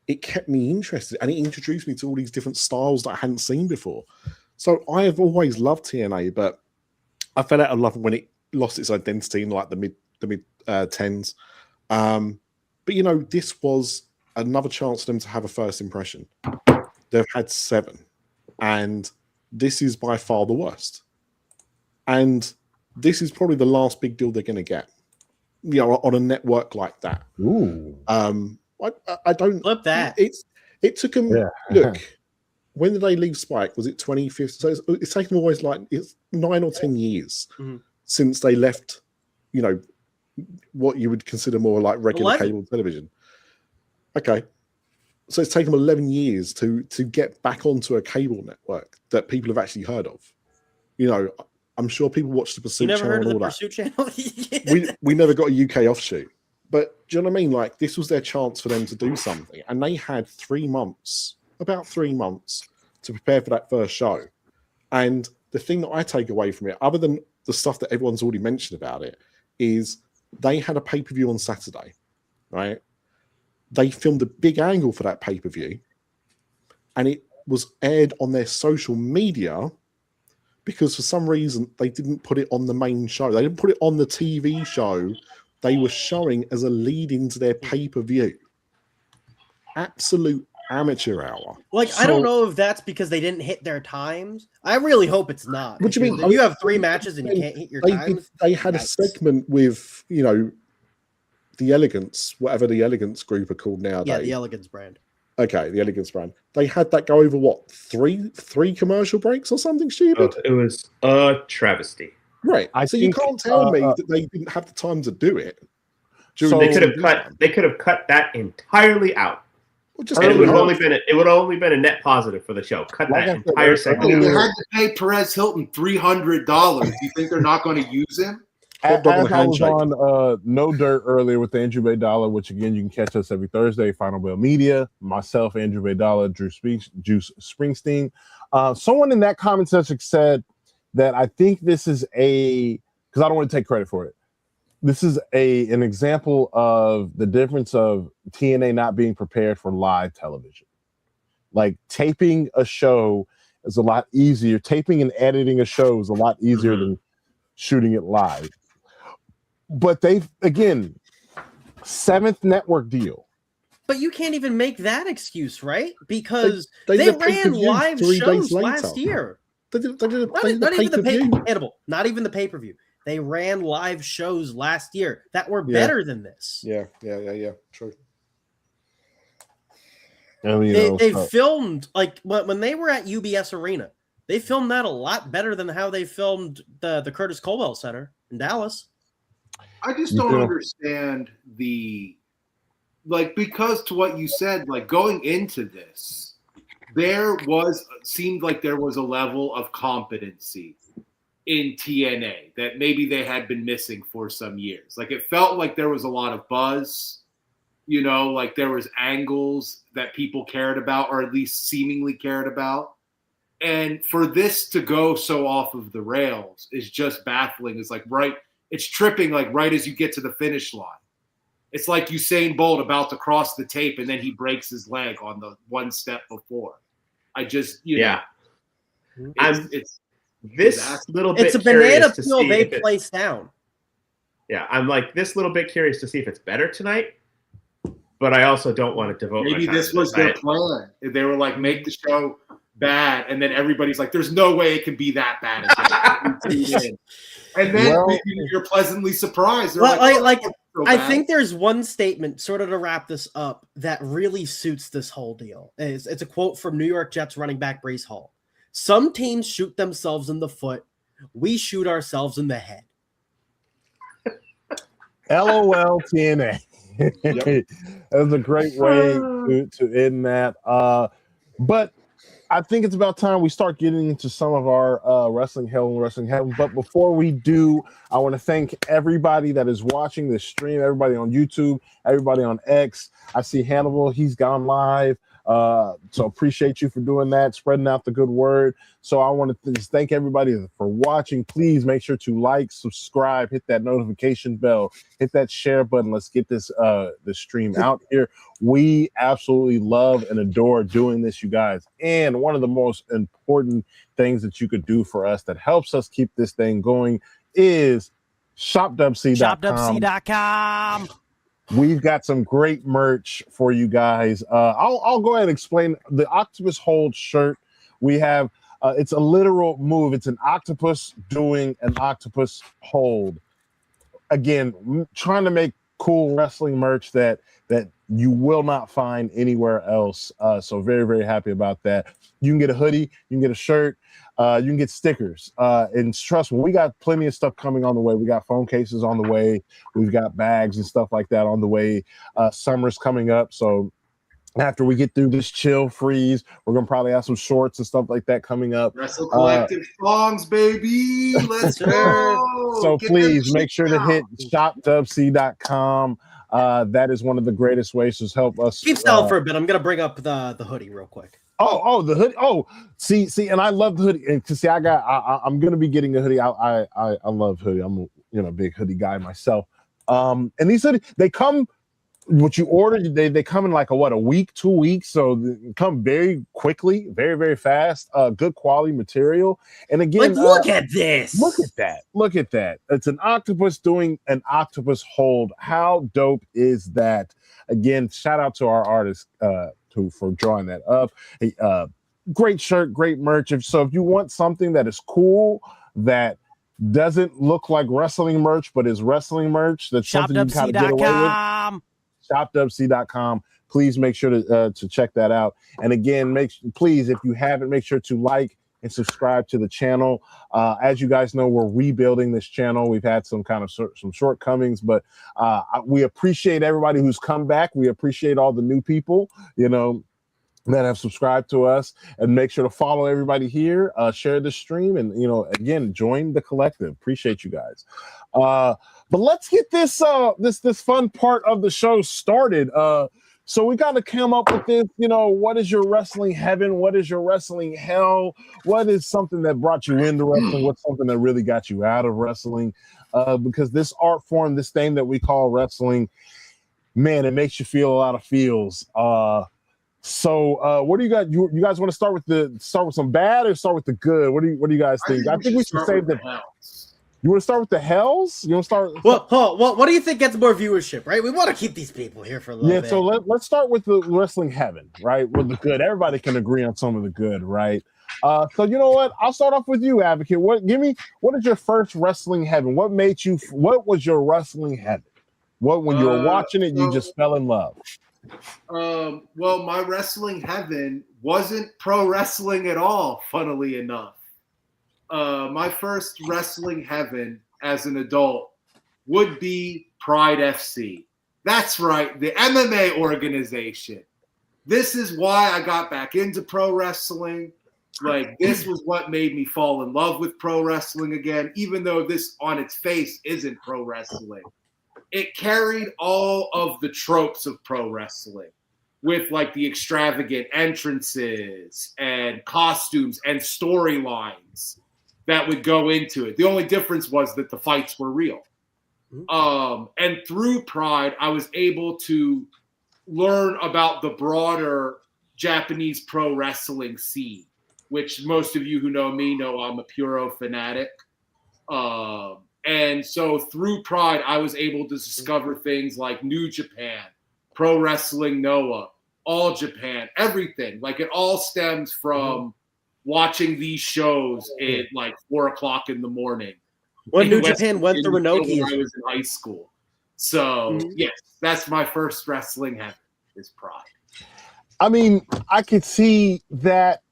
Speaker 7: it kept me interested, and it introduced me to all these different styles that I hadn't seen before. So I have always loved TNA, but I fell out of love when it lost its identity in like the mid tens. But you know, this was another chance for them to have a first impression. They've had 7, and this is by far the worst. And this is probably the last big deal they're going to get, you know, on a network like that.
Speaker 6: Ooh.
Speaker 7: I don't
Speaker 8: Flip that.
Speaker 7: It took them. Yeah. Look, when did they leave Spike? Was it 2015? So it's taken always like 9 or 10 years since they left. You know, what you would consider more like regular cable television. Okay, so it's taken them 11 years to get back onto a cable network that people have actually heard of. You know, I'm sure people watch the Pursuit Channel and all that.
Speaker 8: Pursuit Channel?
Speaker 7: we never got a UK offshoot, but do you know what I mean? Like, this was their chance for them to do something, and they had 3 months, about 3 months, to prepare for that first show. And the thing that I take away from it, other than the stuff that everyone's already mentioned about it, is they had a pay-per-view on Saturday, right? They filmed a big angle for that pay-per-view, and it was aired on their social media because for some reason they didn't put it on the main show. They didn't put it on the TV show they were showing as a lead into their pay-per-view. Absolute amateur hour.
Speaker 8: Like, I don't know if that's because they didn't hit their times. I really hope it's not.
Speaker 7: What do you mean?
Speaker 8: If you have 3 matches and you can't hit your times.
Speaker 7: They had a segment with, you know, the Elegance, whatever the Elegance group are called nowadays.
Speaker 8: Yeah, the Elegance brand.
Speaker 7: Okay, the Elegance brand. They had that go over what, three commercial breaks or something stupid?
Speaker 5: Oh, it was a travesty.
Speaker 7: Right. So you can't tell me that they didn't have the time to do it.
Speaker 5: So they could have cut that entirely out. Well, it would have only been a net positive for the show. Cut that entire segment.
Speaker 9: They had to pay Perez Hilton $300. Do you think they're not going to use him?
Speaker 6: As I was on No Dirt earlier with Andrew Baydala, which again you can catch us every Thursday, Final Bell Media, myself, Andrew Baydala, Juice Springsteen. Someone in that comment section said that I think this is because I don't want to take credit for it. This is an example of the difference of TNA not being prepared for live television. Like, taping a show is a lot easier. Taping and editing a show is a lot easier than shooting it live. But they've, again, 7th network deal.
Speaker 8: But you can't even make that excuse, right? Because they ran live shows last year. Not even the pay-per-view. They ran live shows last year that were better than this.
Speaker 7: Yeah. True.
Speaker 8: They filmed, like, when they were at UBS Arena, they filmed that a lot better than how they filmed the Curtis Colwell Center in Dallas.
Speaker 9: I just don't understand because to what you said, like, going into this, seemed like there was a level of competency in TNA that maybe they had been missing for some years. Like, it felt like there was a lot of buzz, you know, like there was angles that people cared about, or at least seemingly cared about. And for this to go so off of the rails is just baffling. It's like, it's tripping, like right as you get to the finish line. It's like Usain Bolt about to cross the tape and then he breaks his leg on the one step before. I just, it's
Speaker 5: little bit.
Speaker 8: It's a banana peel they place down.
Speaker 5: Yeah, I'm like this little bit curious to see if it's better tonight, but I also don't want to devote.
Speaker 9: Maybe this was their plan. They were like, make the show bad, and then everybody's like, "There's no way it can be that bad." And then you're pleasantly surprised.
Speaker 8: I think there's one statement, sort of to wrap this up, that really suits this whole deal. It's a quote from New York Jets running back Breece Hall. "Some teams shoot themselves in the foot. We shoot ourselves in the head."
Speaker 6: LOL TNA. That's a great way to end that. But I think it's about time we start getting into some of our Wrestling Hell and Wrestling Heaven. But before we do, I want to thank everybody that is watching this stream, everybody on YouTube, everybody on X. I see Hannibal. He's gone live. So appreciate you for doing that, spreading out the good word. So I want to just thank everybody for watching. Please make sure to like, subscribe, hit that notification bell, hit that share button. Let's get this the stream out here. We absolutely love and adore doing this, you guys. And one of the most important things that you could do for us that helps us keep this thing going is shopwc.com.
Speaker 2: Shopwc.com.
Speaker 6: We've got some great merch for you guys. I'll go ahead and explain the Octopus Hold shirt. We have it's a literal move. It's an octopus doing an octopus hold. Again, trying to make cool wrestling merch that you will not find anywhere else. So very, very happy about that. You can get a hoodie, you can get a shirt, you can get stickers. And trust me, we got plenty of stuff coming on the way. We got phone cases on the way. We've got bags and stuff like that on the way. Summer's coming up, so after we get through this chill freeze, we're gonna probably have some shorts and stuff like that coming up.
Speaker 9: WrestleCollective songs, baby. Let's go.
Speaker 6: So
Speaker 9: Get
Speaker 6: please
Speaker 9: that
Speaker 6: make sure to
Speaker 9: shit
Speaker 6: hit shopwc.com. That is one of the greatest ways to help us.
Speaker 8: Keep still for a bit. I'm gonna bring up the hoodie real quick.
Speaker 6: Oh, the hoodie. Oh, see, and I love the hoodie. And see, I'm gonna be getting a hoodie. I love hoodie. I'm a big hoodie guy myself. And these hoodies, they come. What you order, they come in like a week, 2 weeks, so they come very quickly, very, very fast. Good quality material, and again,
Speaker 8: look at this,
Speaker 6: look at that. It's an octopus doing an octopus hold. How dope is that? Again, shout out to our artist for drawing that up. Great shirt, great merch. So if you want something that is cool, that doesn't look like wrestling merch, but is wrestling merch, that's something you kind of get away with. shopwc.com. Please make sure to check that out. And again, please, if you haven't, make sure to like and subscribe to the channel. As you guys know, we're rebuilding this channel. We've had some shortcomings, but we appreciate everybody who's come back. We appreciate all the new people, that have subscribed to us, and make sure to follow everybody here, share the stream, and again, join the collective. Appreciate you guys. But let's get this fun part of the show started. So we got to come up with this, what is your wrestling heaven? What is your wrestling hell? What is something that brought you into wrestling? What's something that really got you out of wrestling? Because this art form, this thing that we call wrestling, man, it makes you feel a lot of feels. So what do you got? You guys want to start with some bad or start with the good? What do you guys think? I think we should save the hells. You want to start with the hells? You want to start?
Speaker 8: Well, what do you think gets more viewership? Right, we want to keep these people here for a little bit.
Speaker 6: Yeah, so let's start with the wrestling heaven, right? With the good, everybody can agree on some of the good, right? So you know what? I'll start off with you, Advocate. What is your first wrestling heaven? What was your wrestling heaven? When you were watching it, you just fell in love?
Speaker 9: Well, my wrestling heaven wasn't pro wrestling at all, funnily enough. My first wrestling heaven as an adult would be Pride FC. That's right, the MMA organization. This is why I got back into pro wrestling. Like, this was what made me fall in love with pro wrestling again, even though this on its face isn't pro wrestling. It carried all of the tropes of pro wrestling with like the extravagant entrances and costumes and storylines that would go into it. The only difference was that the fights were real. And through Pride, I was able to learn about the broader Japanese pro wrestling scene, which most of you who know me know I'm a Puro fanatic. And so through Pride, I was able to discover things like New Japan, Pro Wrestling Noah, All Japan, everything. Like, it all stems from watching these shows at like 4:00 in the morning.
Speaker 8: When New Japan went through Inoki.
Speaker 9: When I was in high school. So yes, that's my first wrestling heaven is Pride.
Speaker 6: I mean, I could see that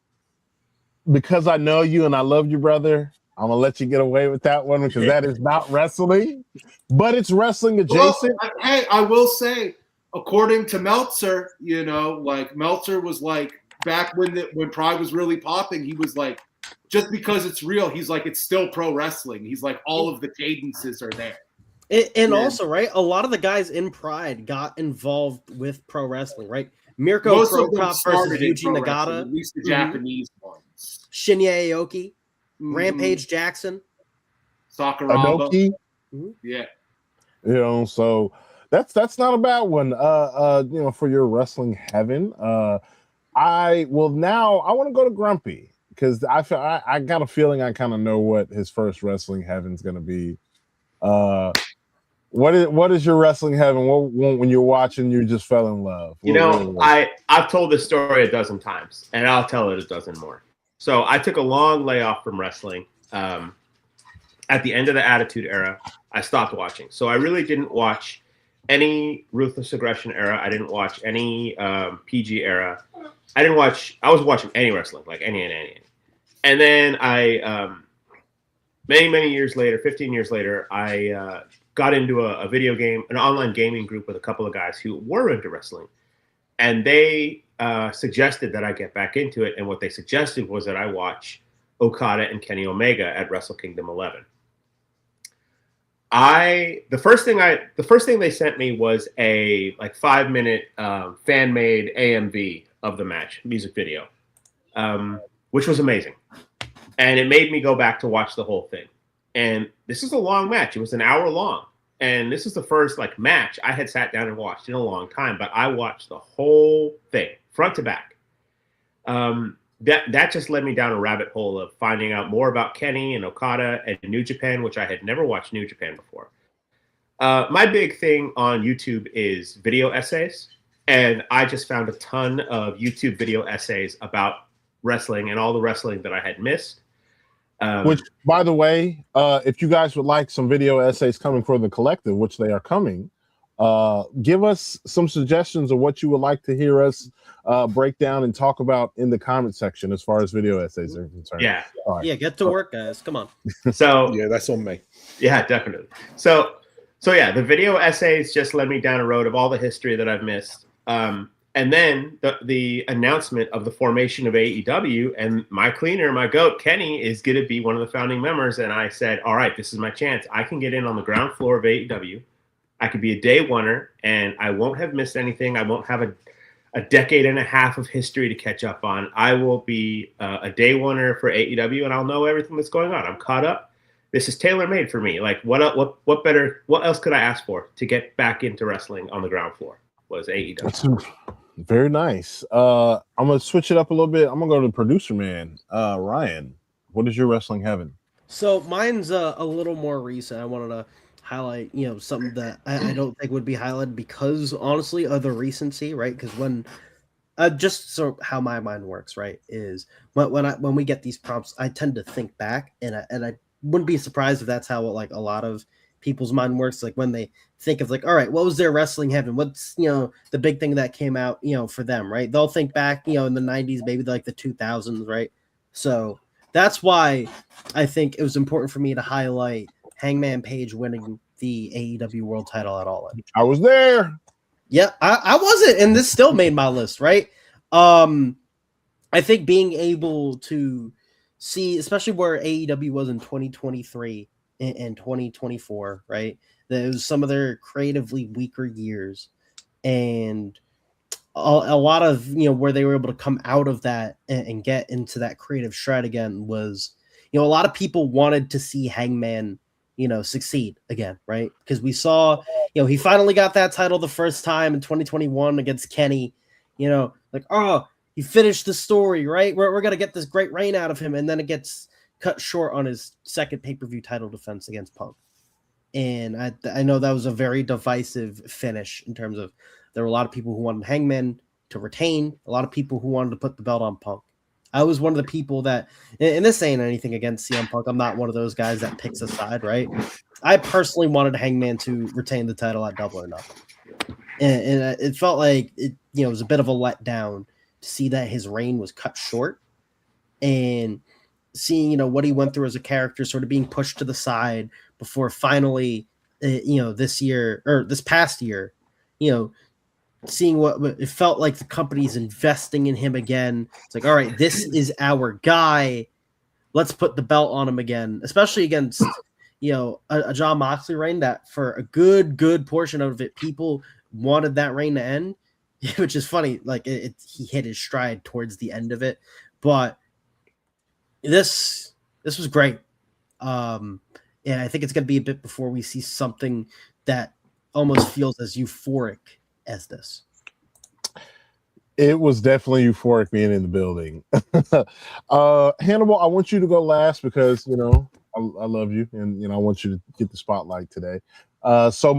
Speaker 6: because I know you and I love you, brother. I'm gonna let you get away with that one because that is not wrestling, but it's wrestling adjacent.
Speaker 9: Well, hey, I will say, according to Meltzer, like Meltzer was like back when Pride was really popping, he was like, just because it's real, he's like, it's still pro wrestling. He's like, all of the cadences are there.
Speaker 8: And also, right, a lot of the guys in Pride got involved with pro wrestling, right? Mirko
Speaker 9: Most of them
Speaker 8: Krokop
Speaker 9: started
Speaker 8: versus
Speaker 9: in
Speaker 8: Yuji
Speaker 9: pro wrestling,
Speaker 8: Nagata,
Speaker 9: at least the Japanese ones.
Speaker 8: Shinya Aoki,
Speaker 9: Mhm.
Speaker 8: Rampage Jackson.
Speaker 9: Sakuraba.
Speaker 6: Anoki.
Speaker 9: Yeah.
Speaker 6: You know, so that's not a bad one. For your wrestling heaven. I want to go to Grumpy because I got a feeling I kind of know what his first wrestling heaven's gonna be. What is your wrestling heaven? What when you're watching, you just fell in love?
Speaker 5: I've told this story a dozen times, and I'll tell it a dozen more. So I took a long layoff from wrestling. At the end of the Attitude Era, I stopped watching. So I really didn't watch any Ruthless Aggression era. I didn't watch any PG era. I was watching any wrestling, like any. And then I, many years later, 15 years later, I got into a video game, an online gaming group with a couple of guys who were into wrestling. And they suggested that I get back into it. And what they suggested was that I watch Okada and Kenny Omega at Wrestle Kingdom 11. The first thing they sent me was a 5-minute fan made AMV of the match, music video, which was amazing, and it made me go back to watch the whole thing. And this is a long match; it was an hour long, and this is the first match I had sat down and watched in a long time. But I watched the whole thing front to back. That just led me down a rabbit hole of finding out more about Kenny and Okada and New Japan, which I had never watched New Japan before. My big thing on YouTube is video essays, and I just found a ton of YouTube video essays about wrestling and all the wrestling that I had missed.
Speaker 6: Which, by the way, if you guys would like some video essays coming for the collective, which they are coming, give us some suggestions of what you would like to hear us break down and talk about in the comment section as far as video essays are concerned.
Speaker 5: Yeah.
Speaker 6: Right.
Speaker 8: Yeah, get to work, guys. Come on.
Speaker 5: So
Speaker 7: yeah, that's on me.
Speaker 5: Yeah, definitely. So yeah, the video essays just led me down a road of all the history that I've missed. And then the announcement of the formation of AEW, and my cleaner, my goat, Kenny, is going to be one of the founding members. And I said, all right, this is my chance. I can get in on the ground floor of AEW. I could be a day oneer, and I won't have missed anything. I won't have a decade and a half of history to catch up on. I will be a day oneer for AEW, and I'll know everything that's going on. I'm caught up. This is tailor-made for me. Like, what else could I ask for to get back into wrestling on the ground floor? Was AEW.
Speaker 6: That's very nice. I'm gonna switch it up a little bit. I'm gonna go to the producer man. Ryan, what is your wrestling heaven?
Speaker 8: So mine's a little more recent. I wanted to highlight, something that I don't think would be highlighted because, honestly, of the recency, right? Because when, just so how my mind works, right, is when we get these prompts, I tend to think back, and I wouldn't be surprised if that's how a lot of people's mind works. Like when they think of all right, what was their wrestling heaven? What's the big thing that came out for them, right? They'll think back in the 90s, maybe the 2000s, right? So that's why I think it was important for me to highlight Hangman Page winning the AEW World Title at All In.
Speaker 6: I was there.
Speaker 8: Yeah, I wasn't, and this still made my list, right? I think being able to see, especially where AEW was in 2023 and 2024, right? That was some of their creatively weaker years, and a lot of where they were able to come out of that and get into that creative shred again was, a lot of people wanted to see Hangman succeed again, right? Because we saw, he finally got that title the first time in 2021 against Kenny, he finished the story, right? We're going to get this great reign out of him. And then it gets cut short on his second pay-per-view title defense against Punk. And I know that was a very divisive finish in terms of there were a lot of people who wanted Hangman to retain, a lot of people who wanted to put the belt on Punk. I was one of the people that, and this ain't anything against CM Punk. I'm not one of those guys that picks a side, right? I personally wanted Hangman to retain the title at Double or Nothing. And it felt like it was a bit of a letdown to see that his reign was cut short, and seeing, what he went through as a character sort of being pushed to the side before finally, this past year, seeing what it felt like the company's investing in him again. It's like, all right, this is our guy. Let's put the belt on him again, especially against, a Jon Moxley reign that for a good portion of it, people wanted that reign to end. which is funny. Like he hit his stride towards the end of it, but this was great. And I think it's going to be a bit before we see something that almost feels as euphoric as this.
Speaker 6: It was definitely euphoric being in the building. Hannibal, I want you to go last because, you know, I love you and, you know, I want you to get the spotlight today. So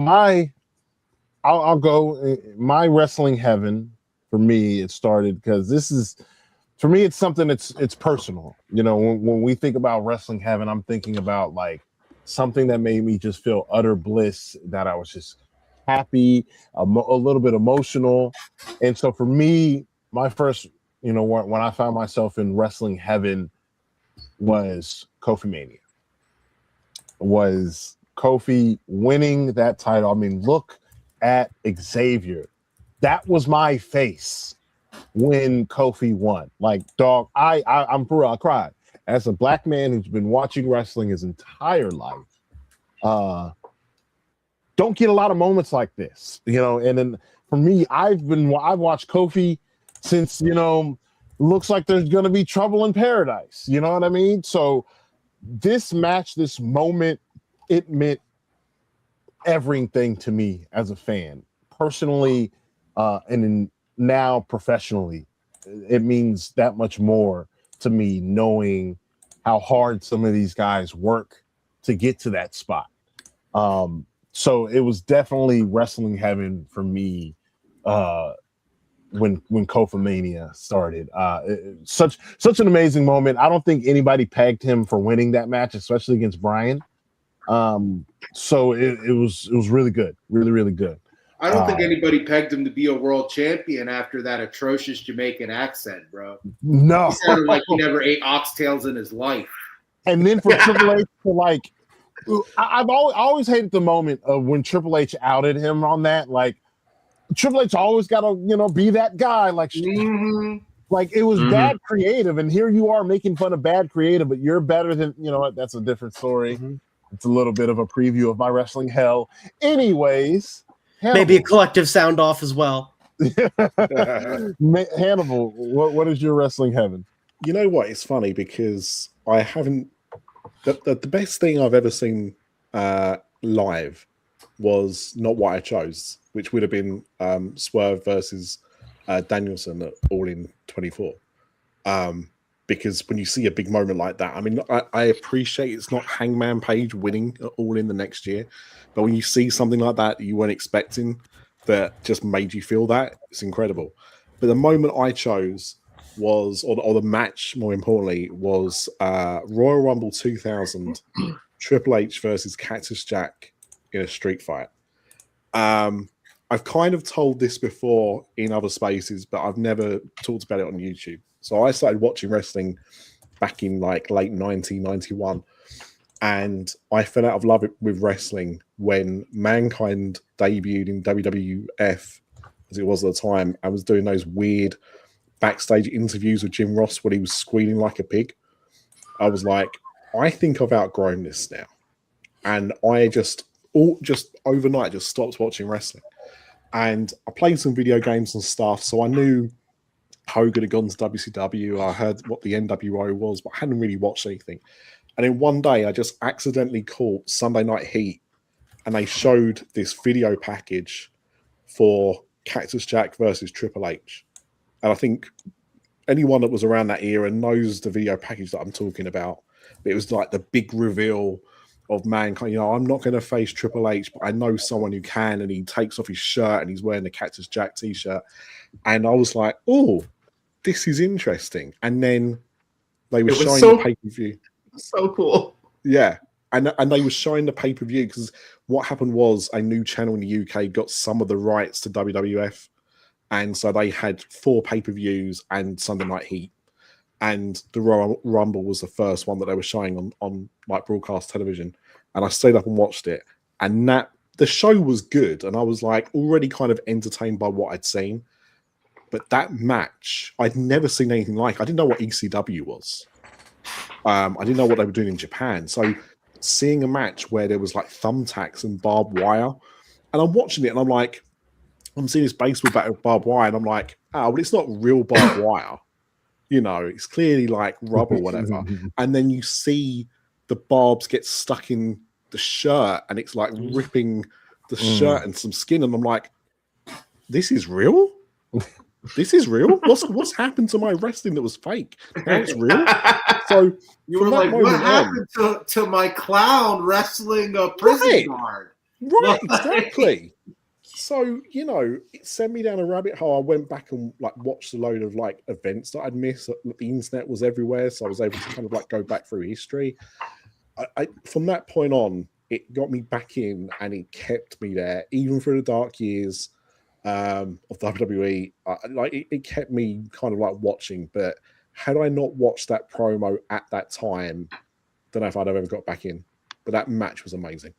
Speaker 6: I'll go. My wrestling heaven, for me, it started because this is, for me, it's something it's personal. You know, when we think about wrestling heaven, I'm thinking about like something that made me just feel utter bliss, that I was just happy, a little bit emotional. And so for me, my first, you know, when I found myself in wrestling heaven was Kofi Mania. Was Kofi winning that title. I mean, look at Xavier. That was my face when Kofi won. Like, dog, I'm for real, I cried. As a black man who's been watching wrestling his entire life, don't get a lot of moments like this, you know. And then for me, I've watched Kofi since, you know, looks like there's gonna be trouble in paradise. You know what I mean? So this match, this moment, it meant everything to me as a fan, personally, and now professionally. It means that much more to me, knowing how hard some of these guys work to get to that spot. So it was definitely wrestling heaven for me when Kofi Mania started. Such an amazing moment. I don't think anybody pegged him for winning that match, especially against Bryan. So it was really good, really good.
Speaker 9: I don't think anybody pegged him to be a world champion after that atrocious Jamaican accent, bro.
Speaker 6: No,
Speaker 9: he sounded like he never ate oxtails in his life.
Speaker 6: And then for Triple H to like, I've always hated the moment of when Triple H outed him on that. Like, Triple H always got to, you know, be that guy. Like, like it was bad creative, and here you are making fun of bad creative, but you're better than, you know what? That's a different story. It's a little bit of a preview of my wrestling hell. Anyways, Hannibal.
Speaker 8: Maybe a collective sound off as well.
Speaker 6: Hannibal, what is your wrestling heaven?
Speaker 7: You know what? It's funny because I haven't. The best thing I've ever seen live was not what I chose, which would have been Swerve versus Danielson at All In 24. Because when you see a big moment like that, I mean, I appreciate it's not Hangman Page winning at All In the next year, but when you see something like that you weren't expecting, that just made you feel that, it's incredible. But the moment I chose was, or the match more importantly, was Royal Rumble 2000, Triple H versus Cactus Jack in a street fight. I've kind of told this before in other spaces, but I've never talked about it on YouTube. So I started watching wrestling back in like late 1991, and I fell out of love with wrestling when Mankind debuted in WWF, as it was at the time. I was doing those weird backstage interviews with Jim Ross when he was squealing like a pig. I was like, I think I've outgrown this now. And I just overnight just stopped watching wrestling. And I played some video games and stuff, so I knew Hogan had gone to WCW. I heard what the NWO was, but I hadn't really watched anything. And then one day I just accidentally caught Sunday Night Heat, and they showed this video package for Cactus Jack versus Triple H. And I think anyone that was around that era knows the video package that I'm talking about. It was like the big reveal of Mankind. You know, I'm not going to face Triple H, but I know someone who can. And he takes off his shirt and he's wearing the Cactus Jack t-shirt. And I was like, oh, this is interesting. And then they were showing the pay-per-view.
Speaker 5: So cool.
Speaker 7: Yeah. And they were showing the pay-per-view because what happened was a new channel in the UK got some of the rights to WWF. And so they had 4 pay-per-views and Sunday Night Heat. And the Royal Rumble was the first one that they were showing on like broadcast television. And I stayed up and watched it. And the show was good. And I was like already kind of entertained by what I'd seen. But that match, I'd never seen anything like. I didn't know what ECW was. I didn't know what they were doing in Japan. So seeing a match where there was like thumbtacks and barbed wire, and I'm watching it and I'm like, I'm seeing this baseball bat with barbed wire, and I'm like, oh, but it's not real barbed wire. You know, it's clearly like rubber or whatever. And then you see the barbs get stuck in the shirt, and it's like ripping the shirt and some skin. And I'm like, this is real? This is real? What's happened to my wrestling that was fake? Now it's real? So
Speaker 9: you were like, what happened to my clown wrestling a prison guard?
Speaker 7: Right, exactly. So, you know, it sent me down a rabbit hole. I went back and like watched a load of like events that I'd missed. The internet was everywhere, so I was able to kind of like go back through history. I from that point on, it got me back in, and it kept me there, even through the dark years of WWE. It kept me kind of like watching. But had I not watched that promo at that time, don't know if I'd have ever got back in. But that match was amazing.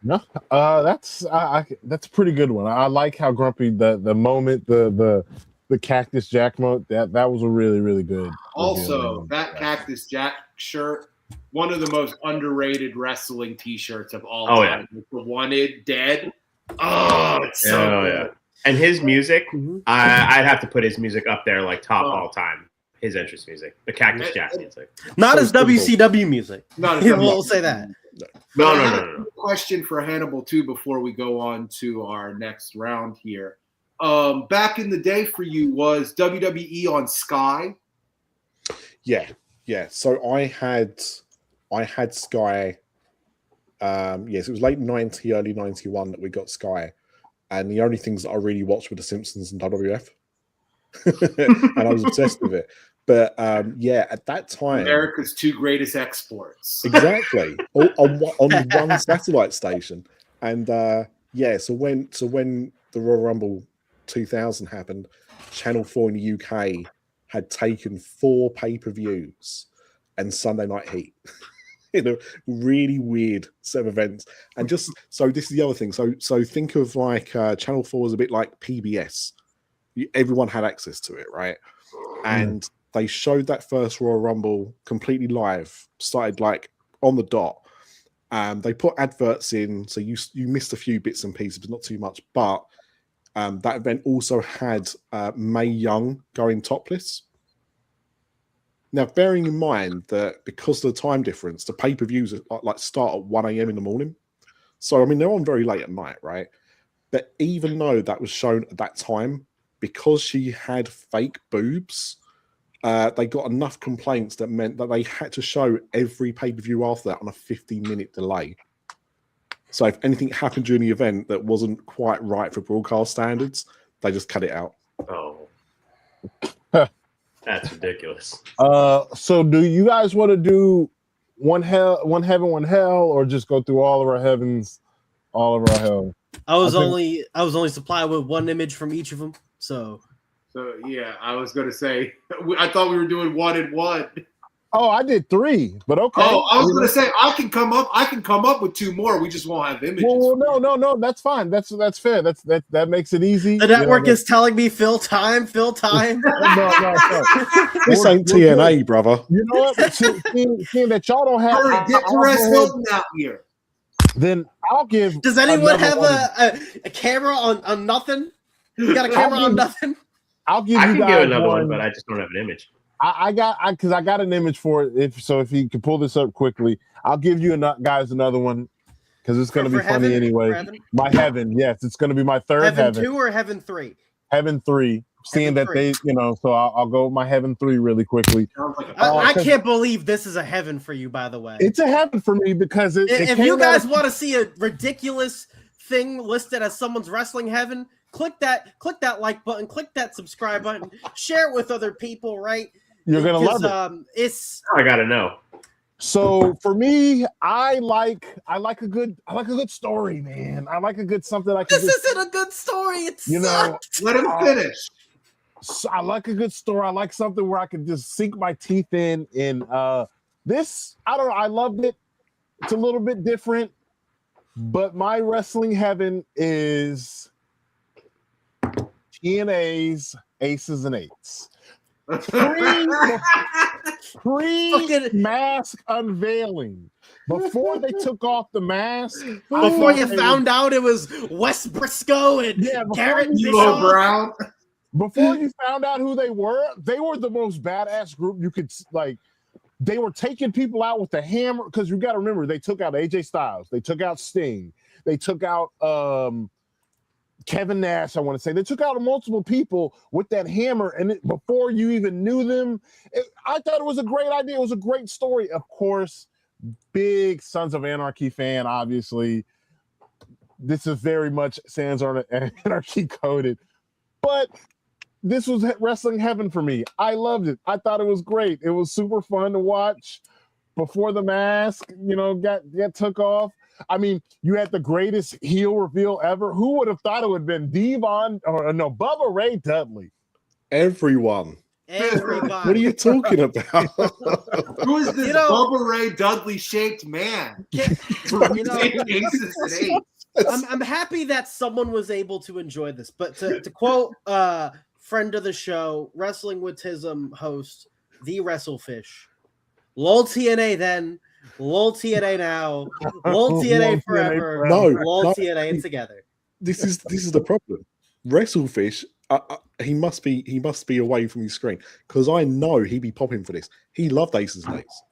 Speaker 6: No, that's a pretty good one. I like how Grumpy the moment the Cactus Jack mode that was a really good.
Speaker 9: Also, that Cactus Jack shirt, one of the most underrated wrestling T-shirts of all time.
Speaker 5: Yeah.
Speaker 9: The Wanted Dead. Oh, it's so good.
Speaker 5: Yeah. And his music, I'd have to put his music up there like top all time. His entrance music, the Cactus Jack music.
Speaker 8: Not as WCW music. We'll say that.
Speaker 5: No.
Speaker 9: Question for Hannibal too before we go on to our next round here. Back in the day for you, was WWE on Sky?
Speaker 7: Yeah. So I had Sky. Yes, it was late 90, early 91 that we got Sky, and the only things that I really watched were The Simpsons and WWF, and I was obsessed with it. But at that time,
Speaker 9: America's two greatest exports.
Speaker 7: Exactly, on one satellite station, and so when the Royal Rumble 2000 happened, Channel 4 in the UK had taken 4 pay-per-views and Sunday Night Heat. In a really weird set of events, and just so this is the other thing. So think of like Channel 4 was a bit like PBS. Everyone had access to it, right? And they showed that first Royal Rumble completely live, started like on the dot. They put adverts in, so you missed a few bits and pieces, but not too much. But that event also had Mae Young going topless. Now, bearing in mind that because of the time difference, the pay-per-views like start at 1 a.m. in the morning. So, I mean, they're on very late at night, right? But even though that was shown at that time, because she had fake boobs, they got enough complaints that meant that they had to show every pay-per-view after that on a 15-minute delay. So if anything happened during the event that wasn't quite right for broadcast standards, they just cut it out.
Speaker 5: Oh. That's ridiculous.
Speaker 6: So do you guys want to do one heaven, one hell, or just go through all of our heavens, all of our hell?
Speaker 8: I was only supplied with one image from each of them. So
Speaker 9: yeah, I was gonna say I thought we were doing 1 and 1.
Speaker 6: Oh, I did 3, but okay.
Speaker 9: Oh, I was gonna say I can come up with 2 more. We just won't have images.
Speaker 6: Well, no, that's fine. That's fair. That makes it easy.
Speaker 8: The network is telling me fill time.
Speaker 6: No.
Speaker 7: This ain't TNA, brother.
Speaker 6: You know what? Seeing that y'all don't have.
Speaker 9: Hurry, get Perez Hilton out here.
Speaker 6: Then I'll give.
Speaker 8: Does anyone have a camera on nothing? You got a camera on nothing?
Speaker 6: I'll give.
Speaker 5: I
Speaker 6: you
Speaker 5: can
Speaker 6: guys
Speaker 5: give another one, but I just don't have an image.
Speaker 6: I got an image for it. If you can pull this up quickly, I'll give you guys another one because it's going to be funny anyway. My heaven, yes, it's going to be my third heaven.
Speaker 8: 2 or heaven 3?
Speaker 6: Heaven 3. Seeing that they, so I'll go with my heaven 3 really quickly.
Speaker 8: I can't believe this is a heaven for you, by the way.
Speaker 6: It's a heaven for me because
Speaker 8: if you guys want to see a ridiculous thing listed as someone's wrestling heaven, click that like button, click that subscribe button, share it with other people, right?
Speaker 6: You're gonna love
Speaker 8: it.
Speaker 5: I gotta know.
Speaker 6: So for me, I like a good story, man. I like a good something like
Speaker 8: this isn't a good story. It's
Speaker 9: let him finish.
Speaker 6: So I like a good story. I like something where I can just sink my teeth in. And this, I don't know. I loved it. It's a little bit different, but my wrestling heaven is TNA's Aces and Eights. Pre-mask unveiling. Before they took off the mask.
Speaker 8: Before you found out it was Wes Briscoe and Garrett
Speaker 9: D'Lo Brown.
Speaker 6: Before you found out who they were the most badass group you could like. They were taking people out with the hammer because you got to remember they took out AJ Styles, they took out Sting, they took out Kevin Nash. I want to say they took out multiple people with that hammer, and before you even knew them, I thought it was a great idea. It was a great story. Of course, big Sons of Anarchy fan. Obviously, this is very much Sons of Anarchy coded, but. This was wrestling heaven for me. I loved it. I thought it was great. It was super fun to watch before the mask, got took off. I mean, you had the greatest heel reveal ever. Who would have thought it would have been Bubba Ray Dudley?
Speaker 7: Everyone.
Speaker 8: Everybody.
Speaker 7: What are you talking about?
Speaker 9: Who is this Bubba Ray Dudley shaped man?
Speaker 8: I'm happy that someone was able to enjoy this, but to quote friend of the show, Wrestling with Tism host, the WrestleFish. LOL TNA then, LOL TNA now, LOL TNA forever, LOL TNA together.
Speaker 7: This is the problem. WrestleFish, he must be away from his screen because I know he'd be popping for this. He loved Aces and Eights.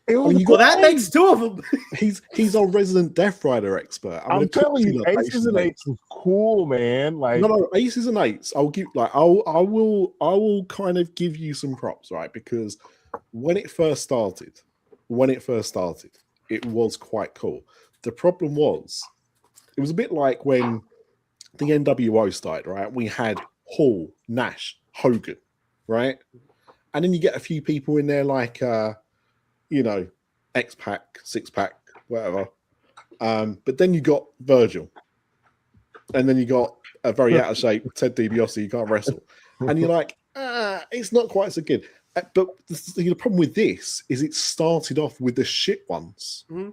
Speaker 8: That makes two of them.
Speaker 7: He's our resident Death Rider expert.
Speaker 6: I'm telling you, Aces and Eights was cool, man. Like
Speaker 7: no, Aces and Eights. I will kind of give you some props, right? Because when it first started, it was quite cool. The problem was, it was a bit like when the NWO started, right? We had Hall, Nash, Hogan, right? And then you get a few people in there like X-Pac, Six-Pack, whatever. But then you got Virgil. And then you got a very out of shape Ted DiBiase, you can't wrestle. And you're like, it's not quite so good. But the problem with this is it started off with the shit ones.
Speaker 8: Mm-hmm.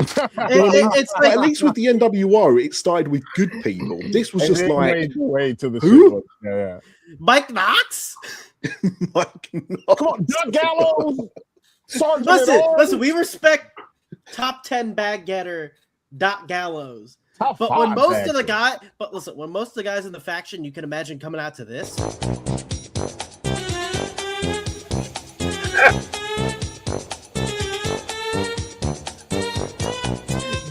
Speaker 7: It's like, at least with the NWO, it started with good people. This was just like
Speaker 6: way to the
Speaker 7: who?
Speaker 6: Yeah.
Speaker 8: Mike Knox?
Speaker 7: Mike Knox.
Speaker 6: Come on, Doug Gallows.
Speaker 8: Listen, we respect top 10 bag getter Doc Gallows. But when most of the guys in the faction you can imagine coming out to this.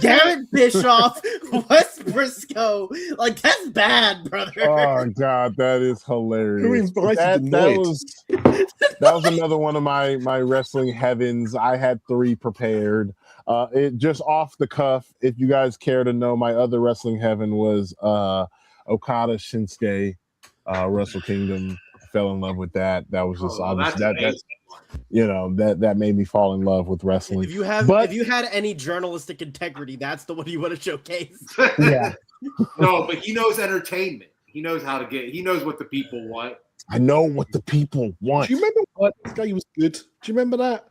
Speaker 8: Garrett Bischoff, Wes Briscoe, like that's bad, brother.
Speaker 6: Oh God, that is hilarious.
Speaker 7: Who invited
Speaker 6: that was another one of my wrestling heavens. I had 3 prepared. It just off the cuff. If you guys care to know, my other wrestling heaven was Okada Shinsuke, Wrestle Kingdom. I fell in love with that. That was just obviously that made me fall in love with wrestling.
Speaker 8: If you had any journalistic integrity, that's the one you want to showcase.
Speaker 6: Yeah.
Speaker 9: No, but he knows entertainment. He knows how to he knows what the people want.
Speaker 6: I know what the people want.
Speaker 7: Do you remember what this guy was good? Do you remember that?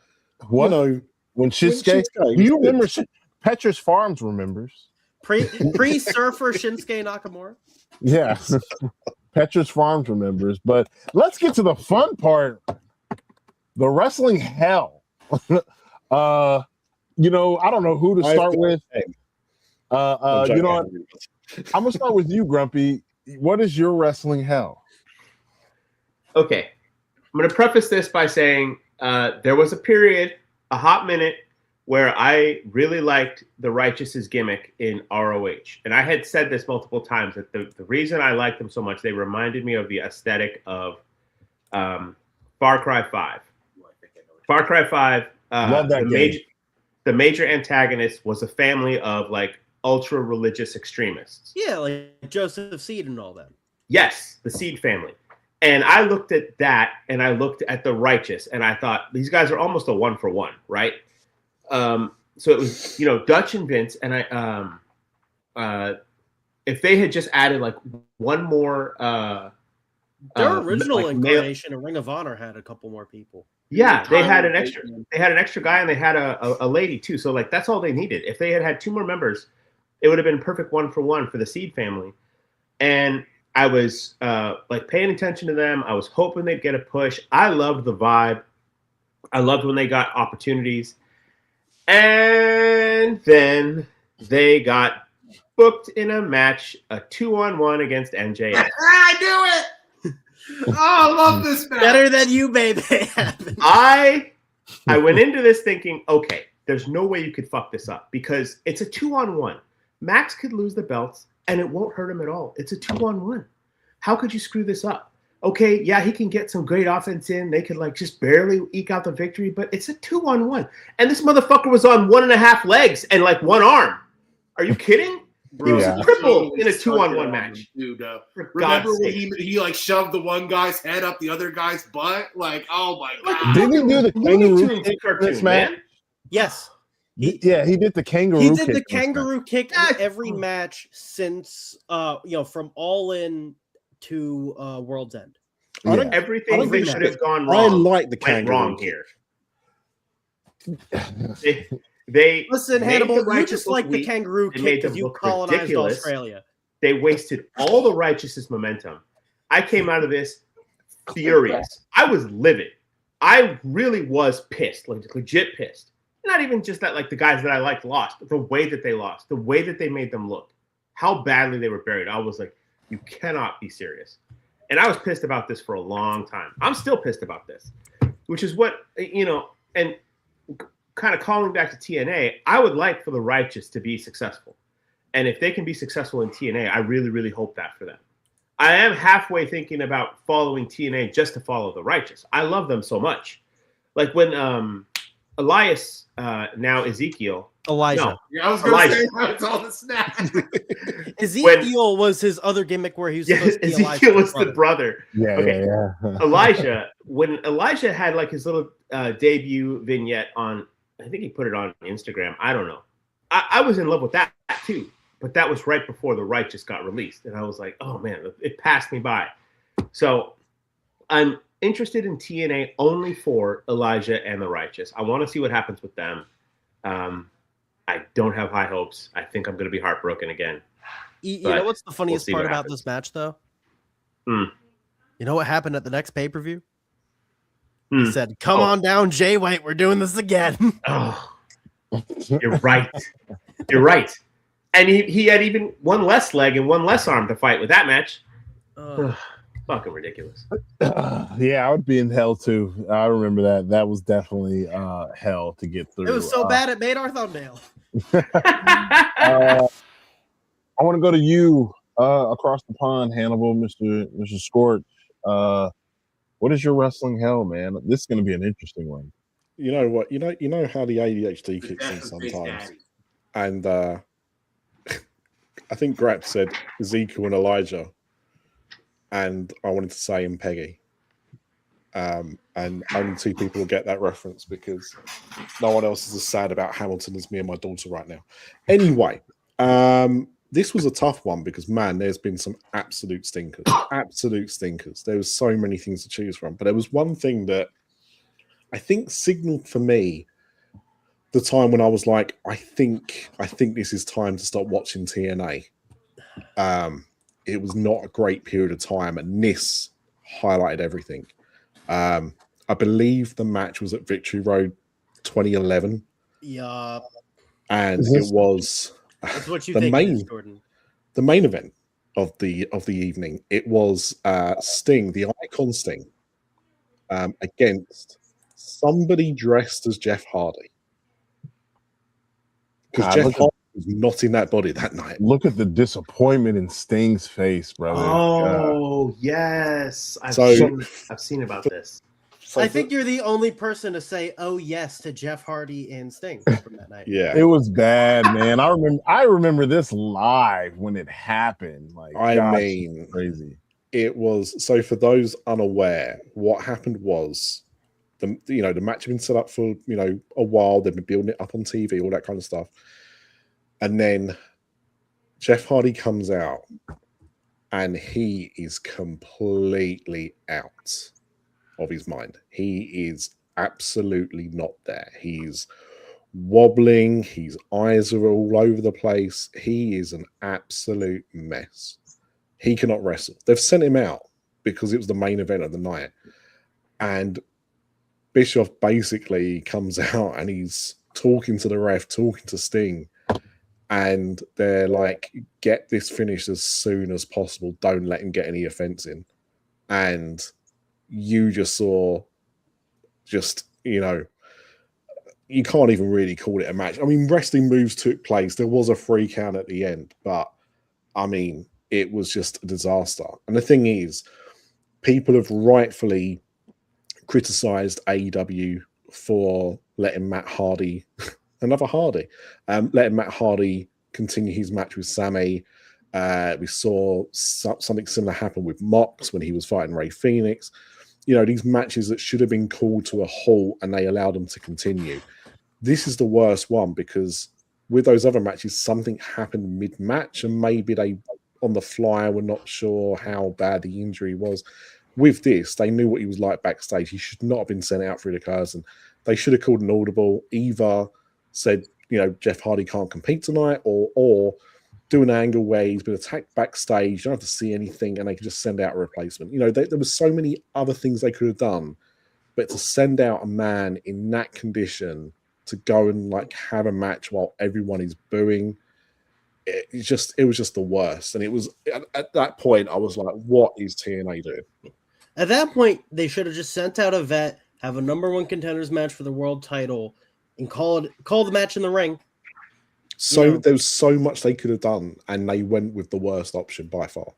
Speaker 6: What? When Shinsuke, do you remember Petrus Farms remembers?
Speaker 8: Pre-surfer Shinsuke Nakamura?
Speaker 6: Yeah. Petrus Farms remembers. But let's get to the fun part. The wrestling hell. I don't know who to start with. I'm gonna start with you, Grumpy. What is your wrestling hell?
Speaker 5: Okay. I'm gonna preface this by saying there was a period, a hot minute, where I really liked the Righteous's gimmick in ROH. And I had said this multiple times that the reason I liked them so much, they reminded me of the aesthetic of Far Cry 5. Far Cry 5, the major antagonist was a family of like ultra religious extremists.
Speaker 8: Yeah, like Joseph Seed and all that.
Speaker 5: Yes, the Seed family. And I looked at that and I looked at the Righteous and I thought these guys are almost a 1-for-1, right? So it was, Dutch and Vince, and if they had just added like one more
Speaker 8: their original incarnation of Ring of Honor had a couple more people.
Speaker 5: Yeah, they had an extra guy and they had a lady too. So like that's all they needed. If they had 2 more members, it would have been perfect 1-for-1 for the Seed family. And I was like paying attention to them. I was hoping they'd get a push. I loved the vibe. I loved when they got opportunities. And then they got booked in a match, a 2-on-1 against MJF.
Speaker 9: I knew it. Oh, I love this match.
Speaker 8: Better than you, baby.
Speaker 5: I went into this thinking, okay, there's no way you could fuck this up because it's a 2-on-1. Max could lose the belts and it won't hurt him at all. It's a 2-on-1. How could you screw this up? Okay, yeah, he can get some great offense in. They could like just barely eke out the victory, but it's a 2-on-1. And this motherfucker was on 1.5 legs and like one arm. Are you kidding? Bro,
Speaker 6: Yeah.
Speaker 5: it's a triple in a 2-on-1 match.
Speaker 9: Dude,
Speaker 5: For
Speaker 9: remember
Speaker 5: God's
Speaker 9: when
Speaker 5: sake.
Speaker 9: he like shoved the one guy's head up the other guy's butt? Like, oh my god!
Speaker 6: Didn't he do the
Speaker 5: Looney
Speaker 6: kangaroo
Speaker 5: Tunes
Speaker 6: kick in
Speaker 5: cartoon,
Speaker 6: this match?
Speaker 5: man.
Speaker 8: Yes.
Speaker 6: He did the kangaroo.
Speaker 8: He did
Speaker 6: kick
Speaker 8: the
Speaker 6: in this match.
Speaker 8: kangaroo kick
Speaker 5: Ah,
Speaker 8: in every match since from All In to World's End.
Speaker 6: Yeah.
Speaker 5: Everything
Speaker 8: Every
Speaker 5: that should
Speaker 8: match.
Speaker 5: have gone
Speaker 7: I
Speaker 5: wrong
Speaker 7: like the
Speaker 5: went
Speaker 7: kangaroo
Speaker 5: wrong
Speaker 7: kick.
Speaker 5: here. They
Speaker 8: Listen,
Speaker 5: made
Speaker 8: Hannibal,
Speaker 5: the
Speaker 8: you
Speaker 5: righteous
Speaker 8: just
Speaker 5: look
Speaker 8: like the
Speaker 5: weak.
Speaker 8: kangaroo
Speaker 5: They
Speaker 8: kick
Speaker 5: made
Speaker 8: because
Speaker 5: them
Speaker 8: you
Speaker 5: look
Speaker 8: colonized
Speaker 5: ridiculous.
Speaker 8: Australia.
Speaker 5: They wasted all the righteousness momentum. I came out of this furious. I was livid. I really was pissed, like legit pissed. Not even just that, like the guys that I liked lost, but the way that they lost, the way that they made them look, how badly they were buried. I was like, you cannot be serious. And I was pissed about this for a long time. I'm still pissed about this, which is what, and kind of calling back to TNA, I would like for the righteous to be successful. And if they can be successful in TNA, I really, really hope that for them. I am halfway thinking about following TNA just to follow the righteous. I love them so much. Like when Elias, now Ezekiel.
Speaker 8: Elijah.
Speaker 5: No,
Speaker 9: Yeah, I was gonna
Speaker 5: Elijah.
Speaker 9: say it's all the snap.
Speaker 8: Ezekiel was his other gimmick where he was
Speaker 5: Yes,
Speaker 8: supposed to be
Speaker 5: Ezekiel was
Speaker 8: Elijah's
Speaker 5: the brother.
Speaker 6: Yeah,
Speaker 5: Okay.
Speaker 6: yeah.
Speaker 5: Elijah, when Elijah had like his little debut vignette on, I think he put it on Instagram. I don't know. I was in love with that too, but that was right before The Righteous got released. And I was like, oh man, it passed me by. So I'm interested in TNA only for Elijah and The Righteous. I want to see what happens with them. I don't have high hopes. I think I'm going to be heartbroken again.
Speaker 8: You know what's the funniest
Speaker 5: see
Speaker 8: part
Speaker 5: what
Speaker 8: about
Speaker 5: happens.
Speaker 8: this match, though?
Speaker 5: Hmm.
Speaker 8: You know what happened at the next pay-per-view?
Speaker 5: Hmm.
Speaker 8: He said, come on down, Jay White. We're doing this again.
Speaker 5: Oh, you're right. You're right. And he had even one less leg and one less arm to fight with that match. Fucking ridiculous.
Speaker 6: Yeah, I would be in hell too. I remember that. That was definitely hell to get through.
Speaker 8: It was so bad it made our thumbnail.
Speaker 6: I want to go to you across the pond, Hannibal, Mr. Scorch. What is your wrestling hell, man? This is going to be an interesting one.
Speaker 7: You know what? You know how the ADHD kicks in
Speaker 9: Death of Big
Speaker 7: sometimes,
Speaker 9: Daddy.
Speaker 7: and I think Grap said Ezekiel and Elijah, and I wanted to say and Peggy, and only two people will get that reference because no one else is as sad about Hamilton as me and my daughter right now. Anyway, this was a tough one because man, there's been some absolute stinkers. There was so many things to choose from, but there was one thing that I think signaled for me the time when I was like, I think this is time to stop watching TNA. It was not a great period of time, and this highlighted everything. I believe the match was at Victory Road 2011.
Speaker 8: Yeah.
Speaker 7: And it was
Speaker 8: That's what you
Speaker 7: the
Speaker 8: think,
Speaker 7: main
Speaker 8: it is, Jordan.
Speaker 7: the main event of the evening. It was Sting, the Icon Sting, against somebody dressed as Jeff Hardy. Because Jeff Hardy was not in that body that night.
Speaker 6: Look at the disappointment in Sting's face, brother.
Speaker 5: Oh, yes. I've seen about this.
Speaker 8: I think you're the only person to say "oh yes" to Jeff Hardy and Sting from that night.
Speaker 7: Yeah,
Speaker 6: it was bad, man. I remember this live when it happened. Like,
Speaker 7: I mean,
Speaker 6: crazy.
Speaker 7: It was. So for those unaware, what happened was the match had been set up for a while. They've been building it up on TV, all that kind of stuff, and then Jeff Hardy comes out, and he is completely out of his mind. He is absolutely not there. He's wobbling. His eyes are all over the place. He is an absolute mess. he cannot wrestle. They've sent him out because it was the main event of the night. And Bischoff basically comes out and he's talking to the ref, talking to Sting. And they're like, get this finished as soon as possible. Don't let him get any offense in. And you just saw you can't even really call it a match. I mean, wrestling moves took place. There was a 3 count at the end, but I mean, it was just a disaster. And the thing is, people have rightfully criticized AEW for letting Matt Hardy, another Hardy, letting Matt Hardy continue his match with Sammy. We saw something similar happen with Mox when he was fighting Rey Fenix. You know, these matches that should have been called to a halt and they allowed them to continue. This is the worst one because with those other matches, something happened mid-match and maybe they, on the fly, were not sure how bad the injury was. With this, they knew what he was like backstage. He should not have been sent out through the curtain. They should have called an audible, either said, you know, Jeff Hardy can't compete tonight, or do an angle where he's been attacked backstage. You don't have to see anything, and they can just send out a replacement. You know, there was so many other things they could have done, but to send out a man in that condition to go and like have a match while everyone is booing, it was just the worst. And it was at that point, I was like, what is TNA doing?
Speaker 8: At that point, they should have just sent out a vet, have a number 1 contenders match for the world title, and call the match in the ring.
Speaker 7: So there was so much they could have done, and they went with the worst option by far.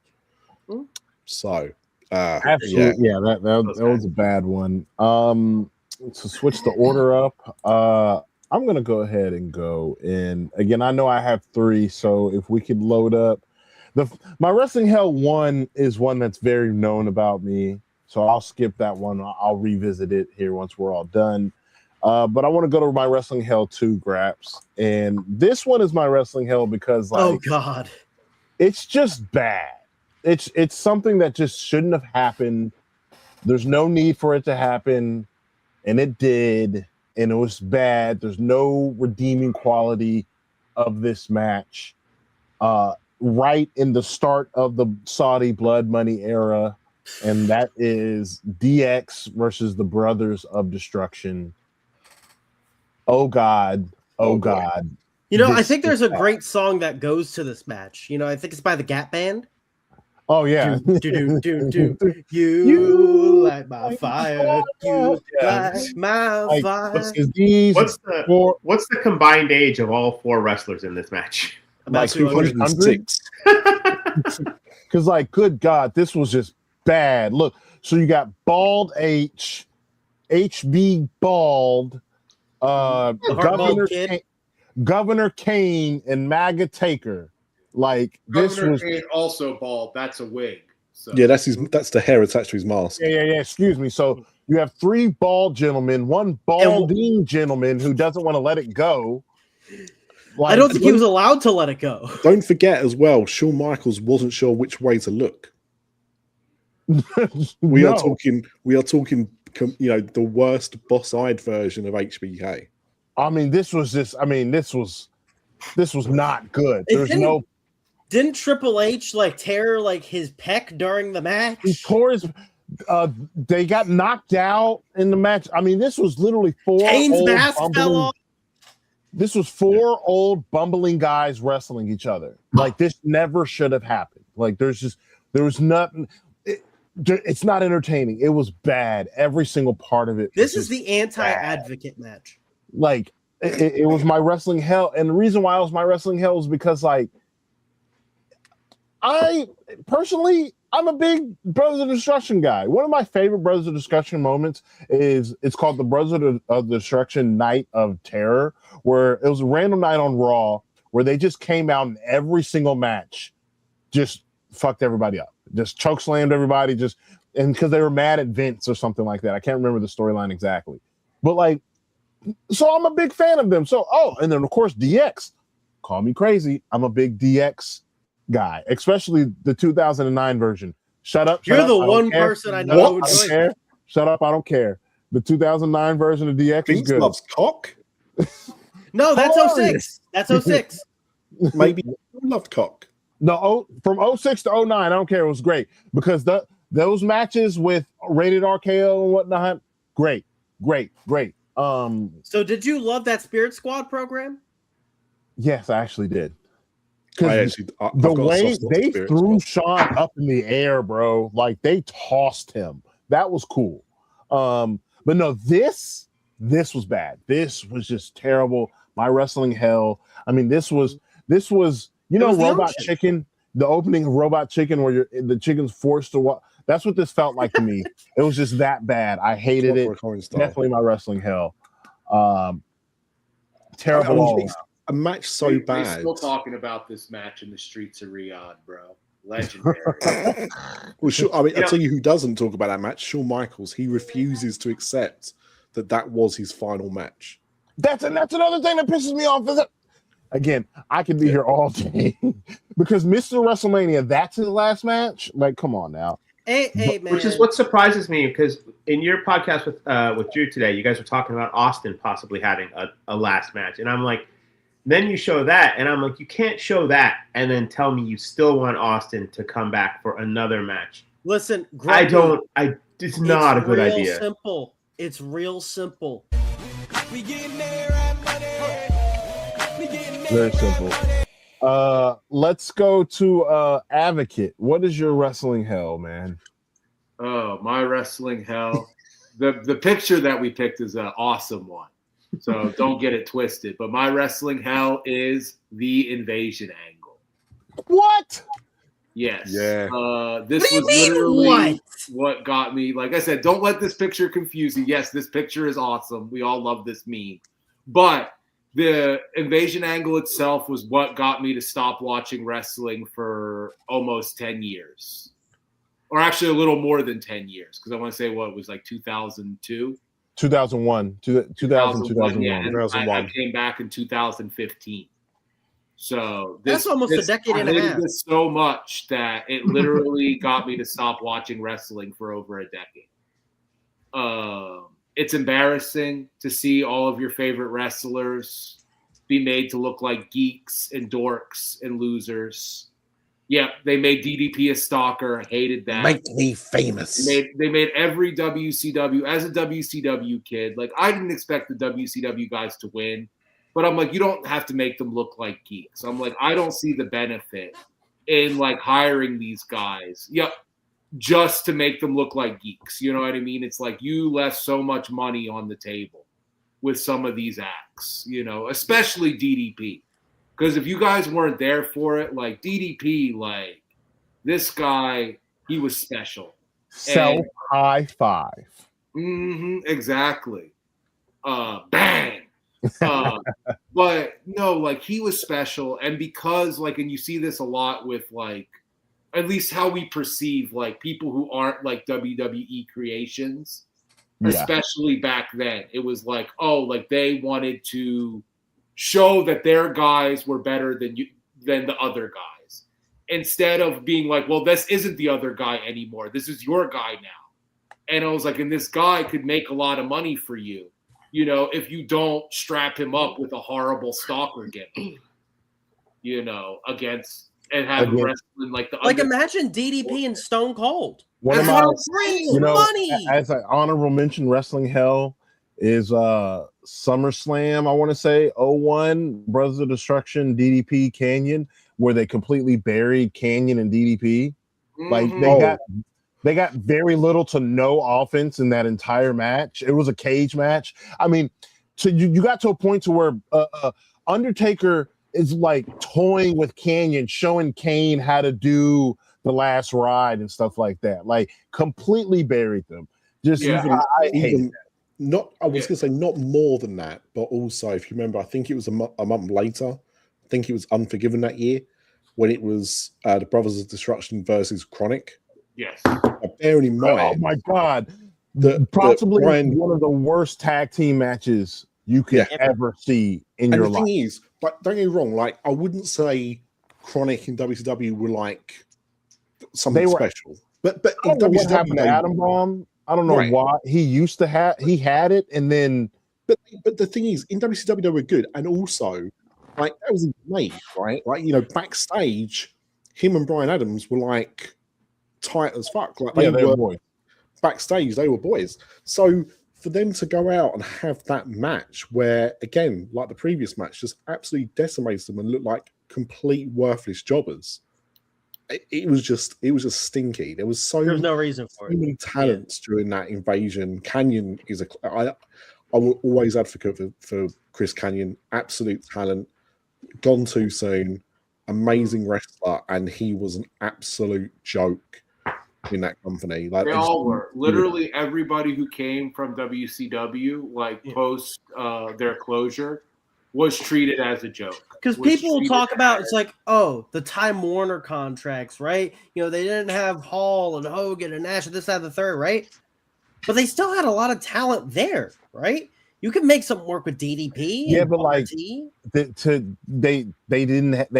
Speaker 8: Mm.
Speaker 7: So,
Speaker 6: absolutely, that was a bad one. To switch the order up, I'm gonna go ahead and go. And again, I know I have 3, so if we could load up my Wrestling Hell 1 is one that's very known about me, so I'll skip that one. I'll revisit it here once we're all done. But I want to go to my Wrestling Hell 2, Graps. And this one is my Wrestling Hell because, like,
Speaker 8: oh God,
Speaker 6: it's just bad. It's something that just shouldn't have happened. There's no need for it to happen, and it did, and it was bad. There's no redeeming quality of this match. Right in the start of the Saudi Blood Money era, and that is DX versus the Brothers of Destruction. Oh God. Oh God.
Speaker 8: You know, I think there's a great song that goes to this match. You know, I think it's by the Gap Band.
Speaker 6: Oh yeah.
Speaker 8: You light my fire. You light my fire.
Speaker 5: What's the combined age of all 4 wrestlers in this match?
Speaker 7: About 206.
Speaker 6: Because, like, good God, this was just bad. Look, so you got Bald H, HB Bald, Governor Kane, and MAGA Taker. Like, this
Speaker 9: Governor
Speaker 6: was
Speaker 9: Kane also bald. That's a wig. So.
Speaker 7: Yeah, that's the hair attached to his mask.
Speaker 6: Yeah. Excuse me. So you have 3 bald gentlemen, 1 balding gentleman who doesn't want to let it go.
Speaker 8: Like, I don't think he was allowed to let it go.
Speaker 7: Don't forget as well, Shawn Michaels wasn't sure which way to look. We are talking, you know, the worst boss-eyed version of HBK.
Speaker 6: I mean, this was not good.
Speaker 8: Didn't Triple H like tear like his pec during the match?
Speaker 6: He tore his. They got knocked out in the match. I mean, this was literally 4.
Speaker 8: Kane's mask fell off.
Speaker 6: This was 4 old bumbling guys wrestling each other. Like, this never should have happened. Like, there was nothing. It's not entertaining. It was bad. Every single part of it.
Speaker 8: This is the anti-advocate match.
Speaker 6: Like, it was my Wrestling Hell. And the reason why it was my Wrestling Hell is because, like, I personally, I'm a big Brothers of Destruction guy. One of my favorite Brothers of Destruction moments is, it's called the Brothers of Destruction Night of Terror, where it was a random night on Raw where they just came out in every single match, just fucked everybody up, just choke slammed everybody, and because they were mad at Vince or something like that. I can't remember the storyline exactly, but like, so I'm a big fan of them. So, and then of course DX. Call me crazy, I'm a big DX guy, especially the 2009 version. Shut up.
Speaker 8: You're the one person I know who would
Speaker 6: care. Shut up, I don't care. The 2009 version of DX is good.
Speaker 7: Loves cock.
Speaker 8: No, that's 06. That's 06.
Speaker 7: Maybe loved cock.
Speaker 6: No, from 06 to 09, I don't care. It was great because those matches with Rated RKO and whatnot, great.
Speaker 8: So did you love that Spirit Squad program?
Speaker 6: Yes, I actually did.
Speaker 7: I've
Speaker 6: The
Speaker 7: got a
Speaker 6: way
Speaker 7: soft spot for
Speaker 6: they
Speaker 7: Spirit
Speaker 6: threw
Speaker 7: Squad.
Speaker 6: Sean up in the air, bro, like they tossed him. That was cool. But no, this was bad. This was just terrible. My wrestling hell. I mean, this was Robot Chicken, the opening of Robot Chicken where the chicken's forced to walk. That's what this felt like to me. It was just that bad. I hated it. Definitely my wrestling hell. Terrible.
Speaker 7: A match so bad.
Speaker 9: We're still talking about this match in the streets of Riyadh, bro. Legendary.
Speaker 7: Well, sure, I mean, I'll tell you who doesn't talk about that match. Shawn Michaels. He refuses to accept that was his final match.
Speaker 6: That's another thing that pisses me off. Again, I could be here all day because Mr. WrestleMania, that's his last match. Like, come on now.
Speaker 8: Hey, man.
Speaker 5: Which is what surprises me because in your podcast with Drew today, you guys were talking about Austin possibly having a last match, and I'm like, then you show that, and I'm like, you can't show that and then tell me you still want Austin to come back for another match.
Speaker 8: Listen,
Speaker 5: it's not a good idea.
Speaker 8: Simple. It's real simple.
Speaker 3: We getting there at money. We getting there.
Speaker 6: Very simple. Let's go to Advocate. What is your wrestling hell, man?
Speaker 9: Oh, my wrestling hell. The picture that we picked is an awesome one. So don't get it twisted. But my wrestling hell is the invasion angle.
Speaker 6: What?
Speaker 9: Yes.
Speaker 7: Yeah.
Speaker 9: This was literally what got me. Like I said, don't let this picture confuse you. Yes, this picture is awesome. We all love this meme. But the invasion angle itself was what got me to stop watching wrestling for almost 10 years. Or actually a little more than 10 years. Because I want to say what it was like 2002.
Speaker 6: 2001. 2001.
Speaker 9: Yeah, 2001. I came back in 2015. So
Speaker 8: that's almost a decade and a half.
Speaker 9: This so much that it literally got me to stop watching wrestling for over a decade. It's embarrassing to see all of your favorite wrestlers be made to look like geeks and dorks and losers. Yeah, they made DDP a stalker. I hated that.
Speaker 1: Make me famous.
Speaker 9: They made every WCW, as a WCW kid, like I didn't expect the WCW guys to win, but I'm like, you don't have to make them look like geeks. I'm like, I don't see the benefit in like hiring these guys. Yep. Just to make them look like geeks. You know what I mean? It's like you left so much money on the table with some of these acts, you know, especially DDP. Because if you guys weren't there for it, like DDP, like this guy, he was special.
Speaker 6: High five.
Speaker 9: Exactly. Bang. But no, like he was special. And because like, and you see this a lot with like, at least how we perceive like people who aren't like WWE creations, especially back then. It was like, oh, like they wanted to show that their guys were better than the other guys, instead of being like, well, this isn't the other guy anymore. This is your guy now. And I was like, and this guy could make a lot of money for you, you know, if you don't strap him up with a horrible stalker gimmick, you know, against. And have him wrestling like the
Speaker 8: imagine DDP and Stone Cold.
Speaker 6: One of my, money. As an honorable mention, wrestling hell is SummerSlam. I want to say 01, Brothers of Destruction, DDP, Canyon, where they completely buried Canyon and DDP. Like they got very little to no offense in that entire match. It was a cage match. I mean, so you got to a point to where Undertaker is like toying with Canyon, showing Kane how to do the last ride and stuff like that. Like completely buried them. I hate that.
Speaker 7: I was gonna say not more than that, but also if you remember, I think it was a month later. I think it was Unforgiven that year when it was the Brothers of Destruction versus Chronic.
Speaker 9: Yes.
Speaker 7: Bearing in mind,
Speaker 6: oh my god, possibly one of the worst tag team matches you could ever see in your life.
Speaker 7: The thing is, but don't get me wrong, like I wouldn't say Chronic and WCW were like something special. But in WCW,
Speaker 6: what happened to Adam Bomb? I don't know why he had it, and then.
Speaker 7: But the thing is, in WCW they were good, and also like that was his name, right? Like you know, backstage him and Brian Adams were like tight as fuck. Like
Speaker 6: Yeah,
Speaker 7: they
Speaker 6: they're
Speaker 7: were
Speaker 6: boys.
Speaker 7: backstage, they were boys. So for them to go out and have that match where, again, like the previous match, just absolutely decimates them and looked like complete worthless jobbers. It was just stinky. There was
Speaker 8: There's no reason for it.
Speaker 7: many talents during that invasion. Canyon is I will always advocate for Chris Canyon. Absolute talent, gone too soon, amazing wrestler, and he was an absolute joke in that company. Like
Speaker 9: They all were. Literally everybody who came from WCW, like post their closure, was treated as a joke.
Speaker 8: Because people will talk about, it's like, oh, the Time Warner contracts, right? You know, they didn't have Hall and Hogan and Nash and this, that, and the third, right? But they still had a lot of talent there, right? You can make something work with DDP.
Speaker 6: Yeah,
Speaker 8: and
Speaker 6: but like
Speaker 8: T.
Speaker 6: they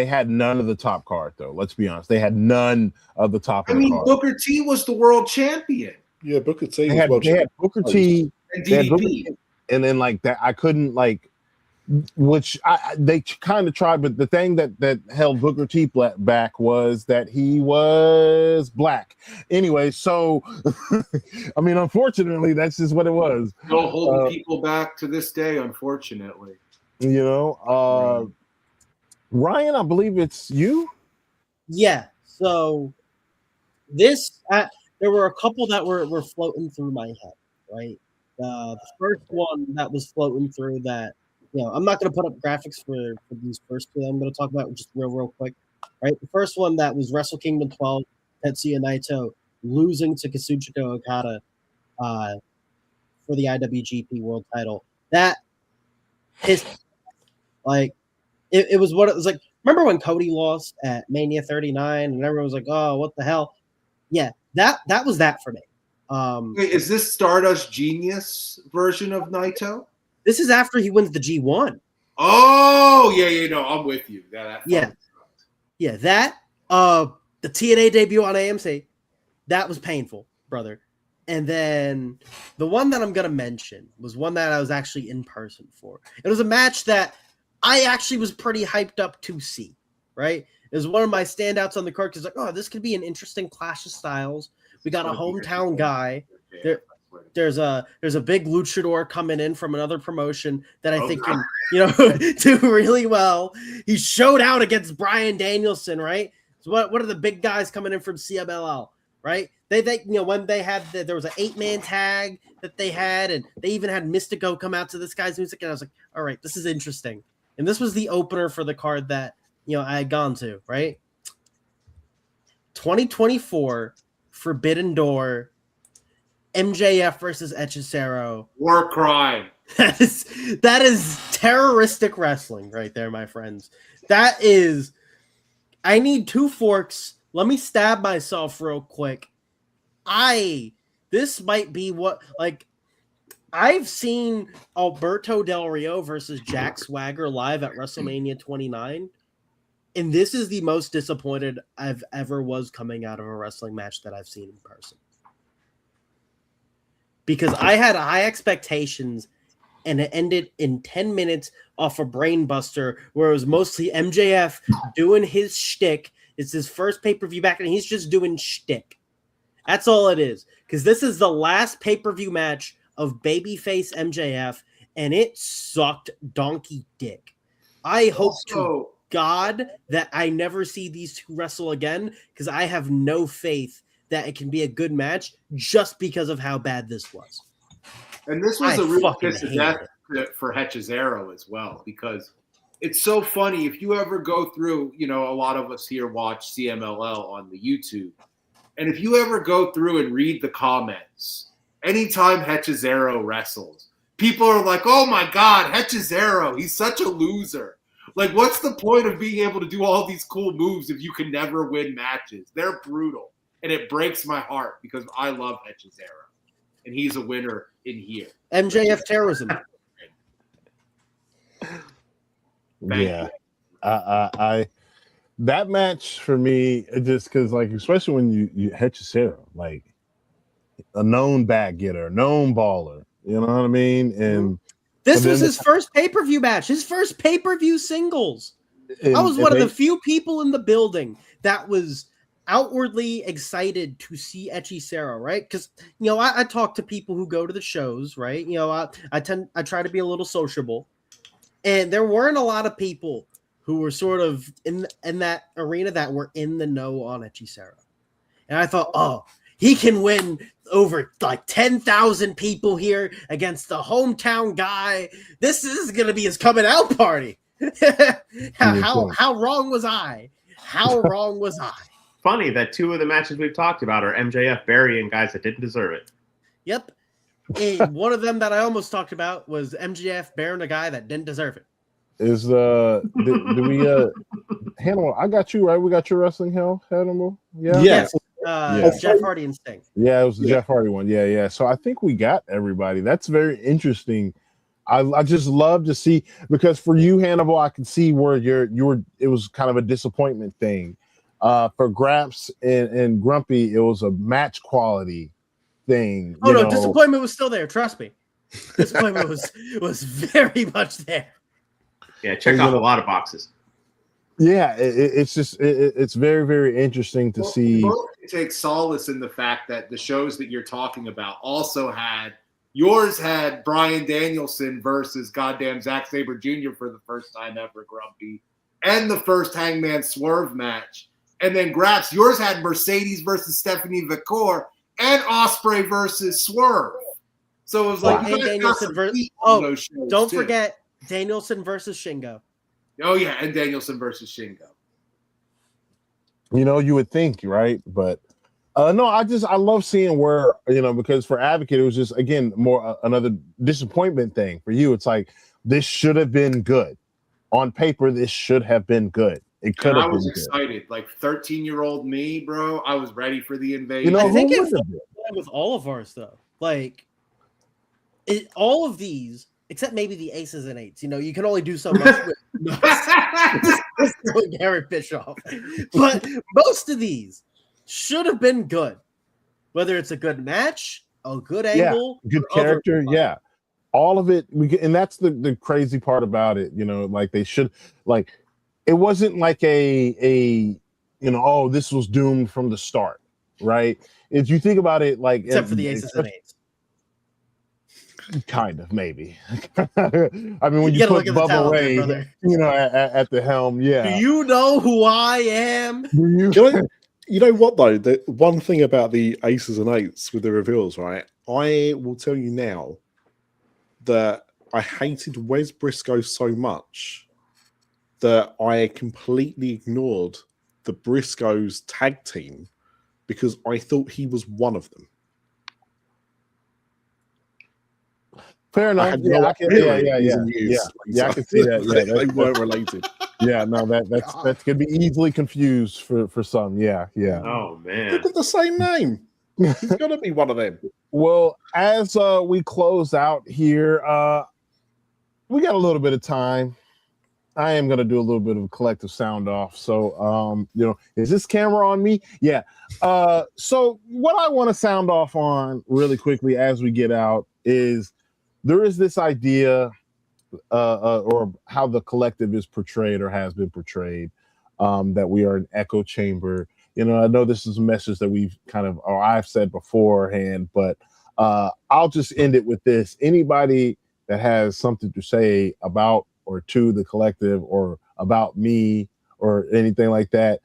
Speaker 6: had none of the top card though. Let's be honest, they had none of the top.
Speaker 9: I
Speaker 6: of the
Speaker 9: mean,
Speaker 6: card.
Speaker 9: Booker T was the world champion.
Speaker 7: Yeah, Booker T.
Speaker 6: They had Booker T
Speaker 9: and
Speaker 6: they had Booker
Speaker 9: DDP.
Speaker 6: T, and then like that, I couldn't like. Which they kind of tried, but the thing that held Booker T back was that he was black. Anyway, so I mean, unfortunately, that's just what it was.
Speaker 9: Still holding people back to this day, unfortunately.
Speaker 6: You know, Ryan, I believe it's you.
Speaker 8: Yeah. So this, there were a couple that were floating through my head, right? The first one that was floating through that. You know, I'm not going to put up graphics for these first two that I'm going to talk about just real quick. Right, the first one that was Wrestle Kingdom 12, Tetsuya Naito losing to Kazuchika Okada for the IWGP World Title. That pissed, like, it was what it was like. Remember when Cody lost at Mania 39 and everyone was like, "Oh, what the hell?" Yeah, that was that for me.
Speaker 9: Wait, is this Stardust Genius version of Naito?
Speaker 8: This is after he wins the G1.
Speaker 9: Oh, yeah, no, I'm with you. That
Speaker 8: That the TNA debut on AMC, that was painful, brother. And then the one that I'm gonna mention was one that I was actually in person for. It was a match that I actually was pretty hyped up to see. Right, it was one of my standouts on the card because like, oh, this could be an interesting clash of styles. We got a hometown guy. There's a big luchador coming in from another promotion that I think can, do really well. He showed out against Bryan Danielson, right? So what are the big guys coming in from CMLL, right? They when they had there was an 8-man tag that they had, and they even had Mystico come out to this guy's music, and I was like, all right, this is interesting. And this was the opener for the card that I had gone to, right? 2024 Forbidden Door. MJF versus Hechicero.
Speaker 9: War crime.
Speaker 8: That is terroristic wrestling right there, my friends. That is. I need 2 forks. Let me stab myself real quick. This might be what, like, I've seen Alberto Del Rio versus Jack Swagger live at WrestleMania 29, and this is the most disappointed I've ever was coming out of a wrestling match that I've seen in person. Because I had high expectations, and it ended in 10 minutes off a brain buster where it was mostly MJF doing his shtick. It's his first pay-per-view back, and he's just doing shtick. That's all it is. Because this is the last pay-per-view match of babyface MJF, and it sucked donkey dick. I hope to God that I never see these two wrestle again, because I have no faith that it can be a good match just because of how bad this was.
Speaker 9: And this was a real kiss of death for Hechicero as well, because it's so funny. If you ever go through, a lot of us here watch CMLL on the YouTube, and if you ever go through and read the comments, anytime Hechicero wrestles, people are like, oh my God, Hechicero, he's such a loser. Like, what's the point of being able to do all these cool moves if you can never win matches? They're brutal. And it breaks my heart because I love Hechicero, and he's a winner in here.
Speaker 8: MJF terrorism.
Speaker 6: Yeah, I that match for me, just because like, especially when you Hechicero, like a known bag getter, known baller, you know what I mean? And
Speaker 8: this was his first pay-per-view match, his first pay-per-view singles. I was one of the few people in the building that was outwardly excited to see Hechicero, right? Because I talk to people who go to the shows, right? I try to be a little sociable, and there weren't a lot of people who were sort of in that arena that were in the know on Hechicero. And I thought, oh, he can win over like 10,000 people here against the hometown guy. This is going to be his coming out party. How wrong was I? How wrong was I?
Speaker 5: Funny that two of the matches we've talked about are MJF burying guys that didn't deserve it.
Speaker 8: Yep. And one of them that I almost talked about was MJF burying a guy that didn't deserve it.
Speaker 6: Is do we Hannibal? I got you right. We got your wrestling hell, Hannibal. Yeah.
Speaker 8: Yes. Jeff Hardy and Sting.
Speaker 6: Yeah, it was the Jeff Hardy one. Yeah. So I think we got everybody. That's very interesting. I just love to see, because for you, Hannibal, I can see where you were. It was kind of a disappointment thing. For Graps and Grumpy, it was a match quality thing.
Speaker 8: Oh no, disappointment was still there. Trust me, disappointment was very much there.
Speaker 5: Yeah, check off a lot of boxes.
Speaker 6: Yeah, it's just it's very, very interesting to see.
Speaker 9: Take solace in the fact that the shows that you're talking about also had. Yours had Bryan Danielson versus goddamn Zack Sabre Jr. for the first time ever, Grumpy, and the first Hangman Swerve match. And then Graps, yours had Mercedes versus Stephanie Vicor and Ospreay versus Swerve. So it was like,
Speaker 8: and Danielson versus don't forget Danielson versus Shingo.
Speaker 9: Oh yeah, and Danielson versus Shingo.
Speaker 6: You would think, right? But no, I love seeing where, because for Advocate, it was just, again, more another disappointment thing. For you, it's like, this should have been good. On paper, this should have been good. It could have been good. I was
Speaker 9: excited. Like 13-year-old me, bro, I was ready for the invasion.
Speaker 8: I think it's with all of ours, though. Like, all of these, except maybe the aces and eights. You can only do so much with Garrett Bischoff. But most of these should have been good, whether it's a good match, a good angle,
Speaker 6: good character, all of it. And that's the crazy part about it. Like they should, like, it wasn't like a this was doomed from the start, right? If you think about it, like,
Speaker 8: except for the aces and eights,
Speaker 6: kind of, maybe. I mean, when you put Bubba Ray, at the helm,
Speaker 8: Do you know who I am?
Speaker 7: You know what, though? The one thing about the aces and eights with the reveals, right? I will tell you now that I hated Wes Briscoe so much that I completely ignored the Briscoes tag team because I thought he was one of them.
Speaker 6: Fair enough. I can see that.
Speaker 7: They weren't related.
Speaker 6: Yeah, no, that could be easily confused for some. Yeah.
Speaker 5: Oh man,
Speaker 7: they've got the same name. He's got to be one of them.
Speaker 6: Well, as we close out here, we got a little bit of time. I am going to do a little bit of a collective sound off. So, is this camera on me? Yeah. So what I want to sound off on really quickly as we get out is there is this idea or how the collective is portrayed or has been portrayed, that we are an echo chamber. I know this is a message that we've I've said beforehand, but I'll just end it with this. Anybody that has something to say about or to the collective or about me or anything like that,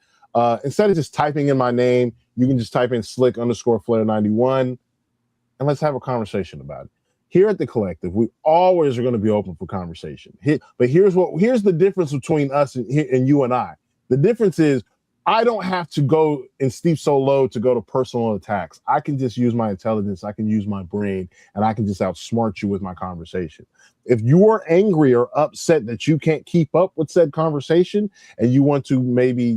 Speaker 6: instead of just typing in my name, you can just type in slick_flair91 and let's have a conversation about it. Here at the collective, we always are going to be open for conversation. But here's the difference between us and you and I. The difference is I don't have to go and steep so low to go to personal attacks. I can just use my intelligence. I can use my brain, and I can just outsmart you with my conversation. If you are angry or upset that you can't keep up with said conversation and you want to maybe,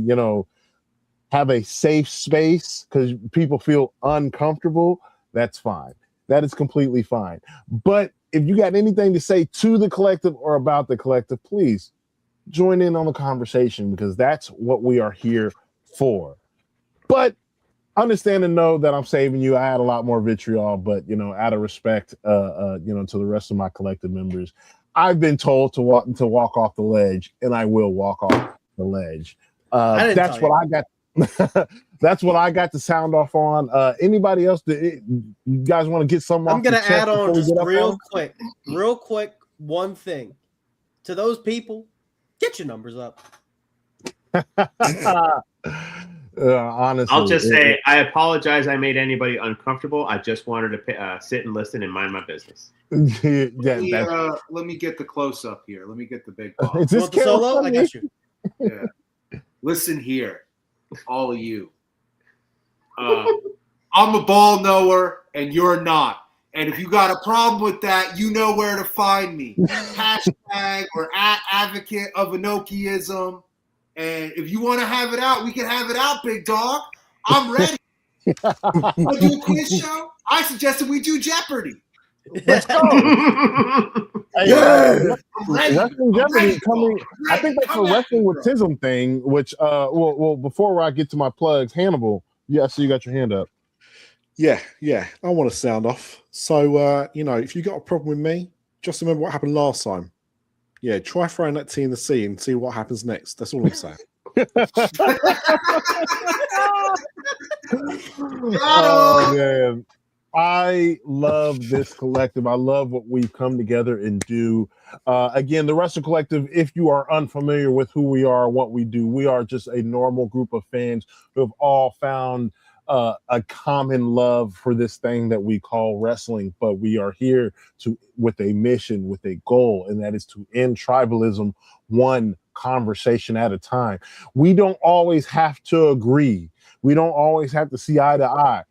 Speaker 6: have a safe space because people feel uncomfortable, that's fine. That is completely fine. But if you got anything to say to the collective or about the collective, please join in on the conversation because that's what we are here for. But understand and know that I'm saving you. I had a lot more vitriol, but out of respect, to the rest of my collective members, I've been told to walk off the ledge, and I will walk off the ledge. That's what I got. That's what I got to sound off on. Anybody else? You guys want to get some?
Speaker 8: I'm gonna add on just real quick. One thing to those people: get your numbers up.
Speaker 6: Honestly,
Speaker 5: I'll just say I apologize. I made anybody uncomfortable. I just wanted to sit and listen and mind my business.
Speaker 9: Let me get the close up here. Let me get the big boss.
Speaker 8: Is this solo? I got you.
Speaker 9: Yeah. Listen here, all of you. I'm a ball knower, and you're not. And if you got a problem with that, you know where to find me. Hashtag or @advocate of Enochiism. And if you want to have it out, we can have it out, big dog. I'm ready. Want to do a quiz show? I suggested we do Jeopardy.
Speaker 6: Let's go. Wrestling Jeopardy coming. I think that's a wrestling with Tism thing. Which, well, before I get to my plugs, Hannibal. Yeah, so you got your hand up.
Speaker 7: Yeah. I want to sound off. So, if you got a problem with me, just remember what happened last time. Yeah, try throwing that tea in the sea and see what happens next. That's all I'm saying.
Speaker 6: Oh, man. I love this collective. I love what we've come together and do. Again, the Wrestle Collective, if you are unfamiliar with who we are, what we do, we are just a normal group of fans who have all found a common love for this thing that we call wrestling. But we are here with a mission, with a goal, and that is to end tribalism one conversation at a time. We don't always have to agree. We don't always have to see eye to eye.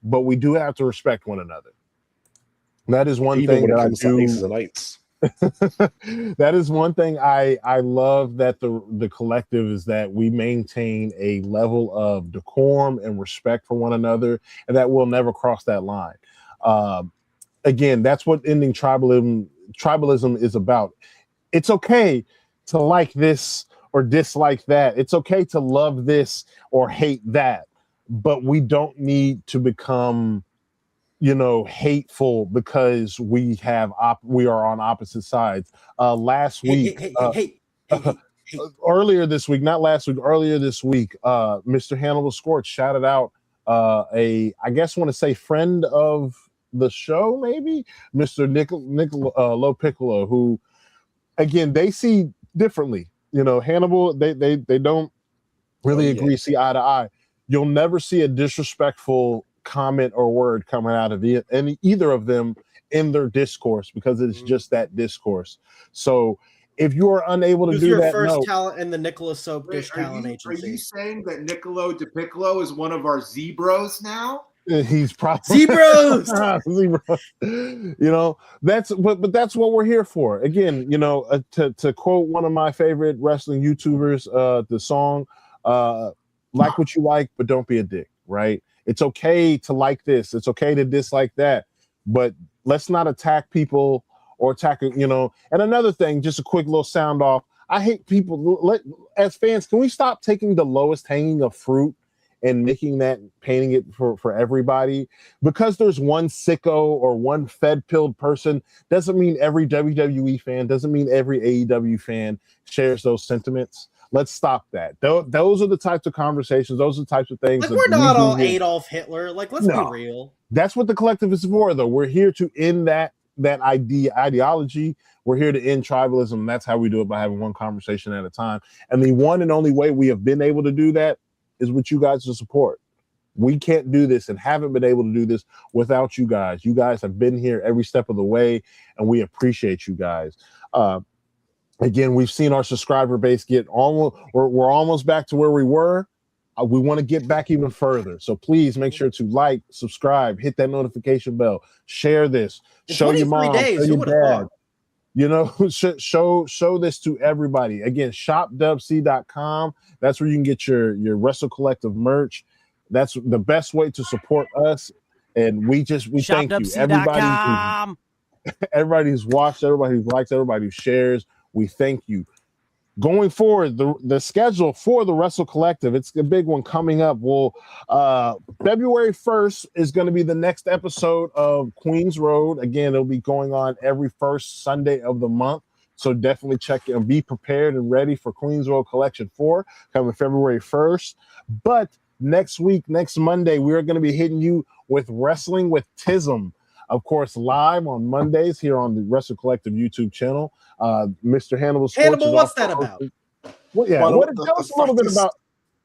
Speaker 6: But we do have to respect one another. That is one thing that I do. That is one thing I love that the collective is that we maintain a level of decorum and respect for one another, and that we'll never cross that line. Again, that's what ending tribalism is about. It's okay to like this or dislike that. It's okay to love this or hate that. But we don't need to become, hateful because we are on opposite sides. Last week, earlier this week, not last week, earlier this week, Mr. Hannibal Scorch shouted out I guess want to say friend of the show, maybe Mr. Lo Piccolo, who, again, they see differently. Hannibal, they don't really agree, see eye to eye. You'll never see a disrespectful comment or word coming out of either of them in their discourse, because it's just that discourse. So if you are unable to do that,
Speaker 8: your first talent in the Nicholas Soap Dish Talent Agency.
Speaker 9: Are you saying that Niccolo De Piccolo is one of our Zebros now?
Speaker 6: He's probably
Speaker 8: Zebros.
Speaker 6: That's what we're here for. Again, to quote one of my favorite wrestling YouTubers, the song, like what you like, but don't be a dick, right? It's okay to like this. It's okay to dislike that, but let's not attack people or attack, And another thing, just a quick little sound off. I hate people. As fans, can we stop taking the lowest hanging of fruit and painting it for everybody? Because there's one sicko or one fed-pilled person doesn't mean every WWE fan, doesn't mean every AEW fan shares those sentiments. Let's stop that. Those are the types of conversations. Those are the types of things.
Speaker 8: Like, we're not all Adolf Hitler. Like, let's be real.
Speaker 6: That's what the collective is for, though. We're here to end that ideology. We're here to end tribalism. And that's how we do it, by having one conversation at a time. And the one and only way we have been able to do that is with you guys' support. We can't do this and haven't been able to do this without you guys. You guys have been here every step of the way, and we appreciate you guys. Again, we've seen our subscriber base we're almost back to where we were. We want to get back even further. So please make sure to like, subscribe, hit that notification bell, share this, show your mom, show your dad. Show this to everybody. Again, shopdubc.com. That's where you can get your Wrestle Collective merch. That's the best way to support us. And we thank you. Everybody who's watched, everybody who likes, everybody who shares. We thank you. going forward, the schedule for the Wrestle Collective, it's a big one coming up. Well, February 1st is going to be the next episode of Queens Road. Again, it'll be going on every first Sunday of the month. So definitely check it and be prepared and ready for Queens Road Collection 4 coming February 1st. But next week, next Monday, we're going to be hitting you with Wrestling with Tism. Of course, live on Mondays here on the Wrestle Collective YouTube channel. Mr. Hannibal Scorch.
Speaker 8: Hannibal, what's that about?
Speaker 6: Well, yeah, tell us a little bit about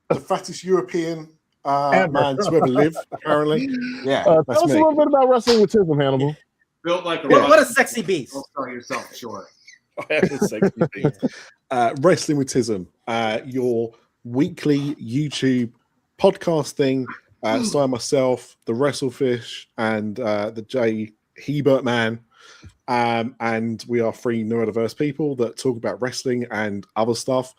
Speaker 7: the fattest European man to ever live, apparently. Yeah,
Speaker 6: tell us a little bit about Wrestling with Tism, Hannibal.
Speaker 9: Built like a
Speaker 8: what a sexy beast.
Speaker 9: Don't sell yourself short.
Speaker 7: I am a sexy beast. Wrestling with Tism, your weekly YouTube podcast thing. Starring myself, the WrestleFish, and the J Hebert man. And we are three neurodiverse people that talk about wrestling and other stuff.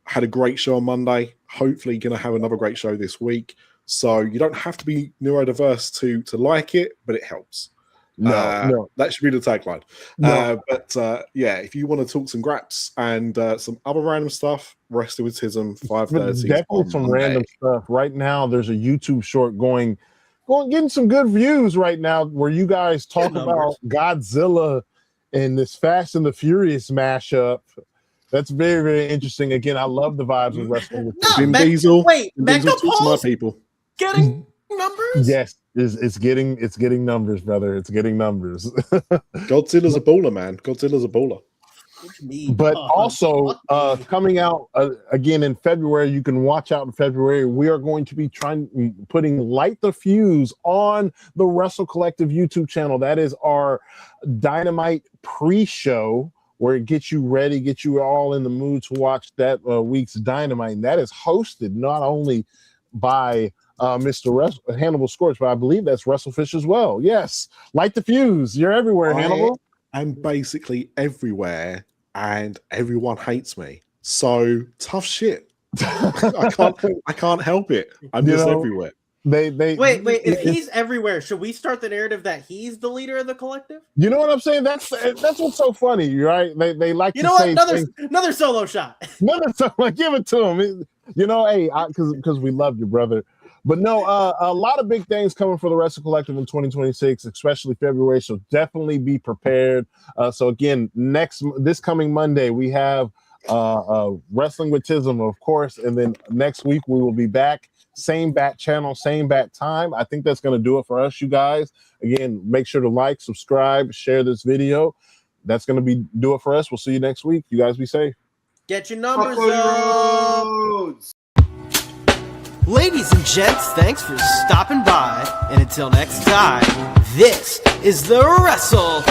Speaker 7: Had a great show on Monday. Hopefully going to have another great show this week. So you don't have to be neurodiverse to like it, but it helps. No, that should be the tagline.
Speaker 6: No.
Speaker 7: Yeah, if you want to talk some graps and some other random stuff, Wrestling with Tism 5:30.
Speaker 6: Definitely some random stuff. Right now, there's a YouTube short getting some good views right now, where you guys talk about Godzilla and this Fast and the Furious mashup. That's very, very interesting. Again, I love the vibes of Wrestling with
Speaker 7: Vin Diesel.
Speaker 8: Wait,
Speaker 7: Vin Diesel talks to my people.
Speaker 8: Getting numbers?
Speaker 6: Yes, it's getting numbers, brother. It's getting numbers.
Speaker 7: Godzilla's a baller, man. Godzilla's a baller.
Speaker 6: But also coming out again in February, you can watch out in February. We are going to be putting Light the Fuse on the Wrestle Collective YouTube channel. That is our Dynamite pre-show, where it gets you ready, get you all in the mood to watch that week's Dynamite. And that is hosted not only by Mr. Hannibal Scorch, but I believe that's WrestleFish as well. Yes, Light the Fuse. You're everywhere, Hannibal.
Speaker 7: I'm basically everywhere, and everyone hates me. So tough shit. I can't help it. I'm just everywhere.
Speaker 8: Wait. If he's everywhere, should we start the narrative that he's the leader of the collective?
Speaker 6: You know what I'm saying? That's what's so funny, right? They like to say
Speaker 8: another solo shot.
Speaker 6: Give it to him. You know, hey, because we love you, brother. But no, a lot of big things coming for the Wrestle Collective in 2026, especially February. So definitely be prepared. So again, this coming Monday, we have Wrestling with Tism, of course, and then next week we will be back. Same bat channel, same bat time. I think that's going to do it for us, you guys. Again, make sure to like, subscribe, share this video. That's going to do it for us. We'll see you next week. You guys be safe.
Speaker 8: Get your numbers up. Ladies and gents, thanks for stopping by. And until next time, this is the Wrestle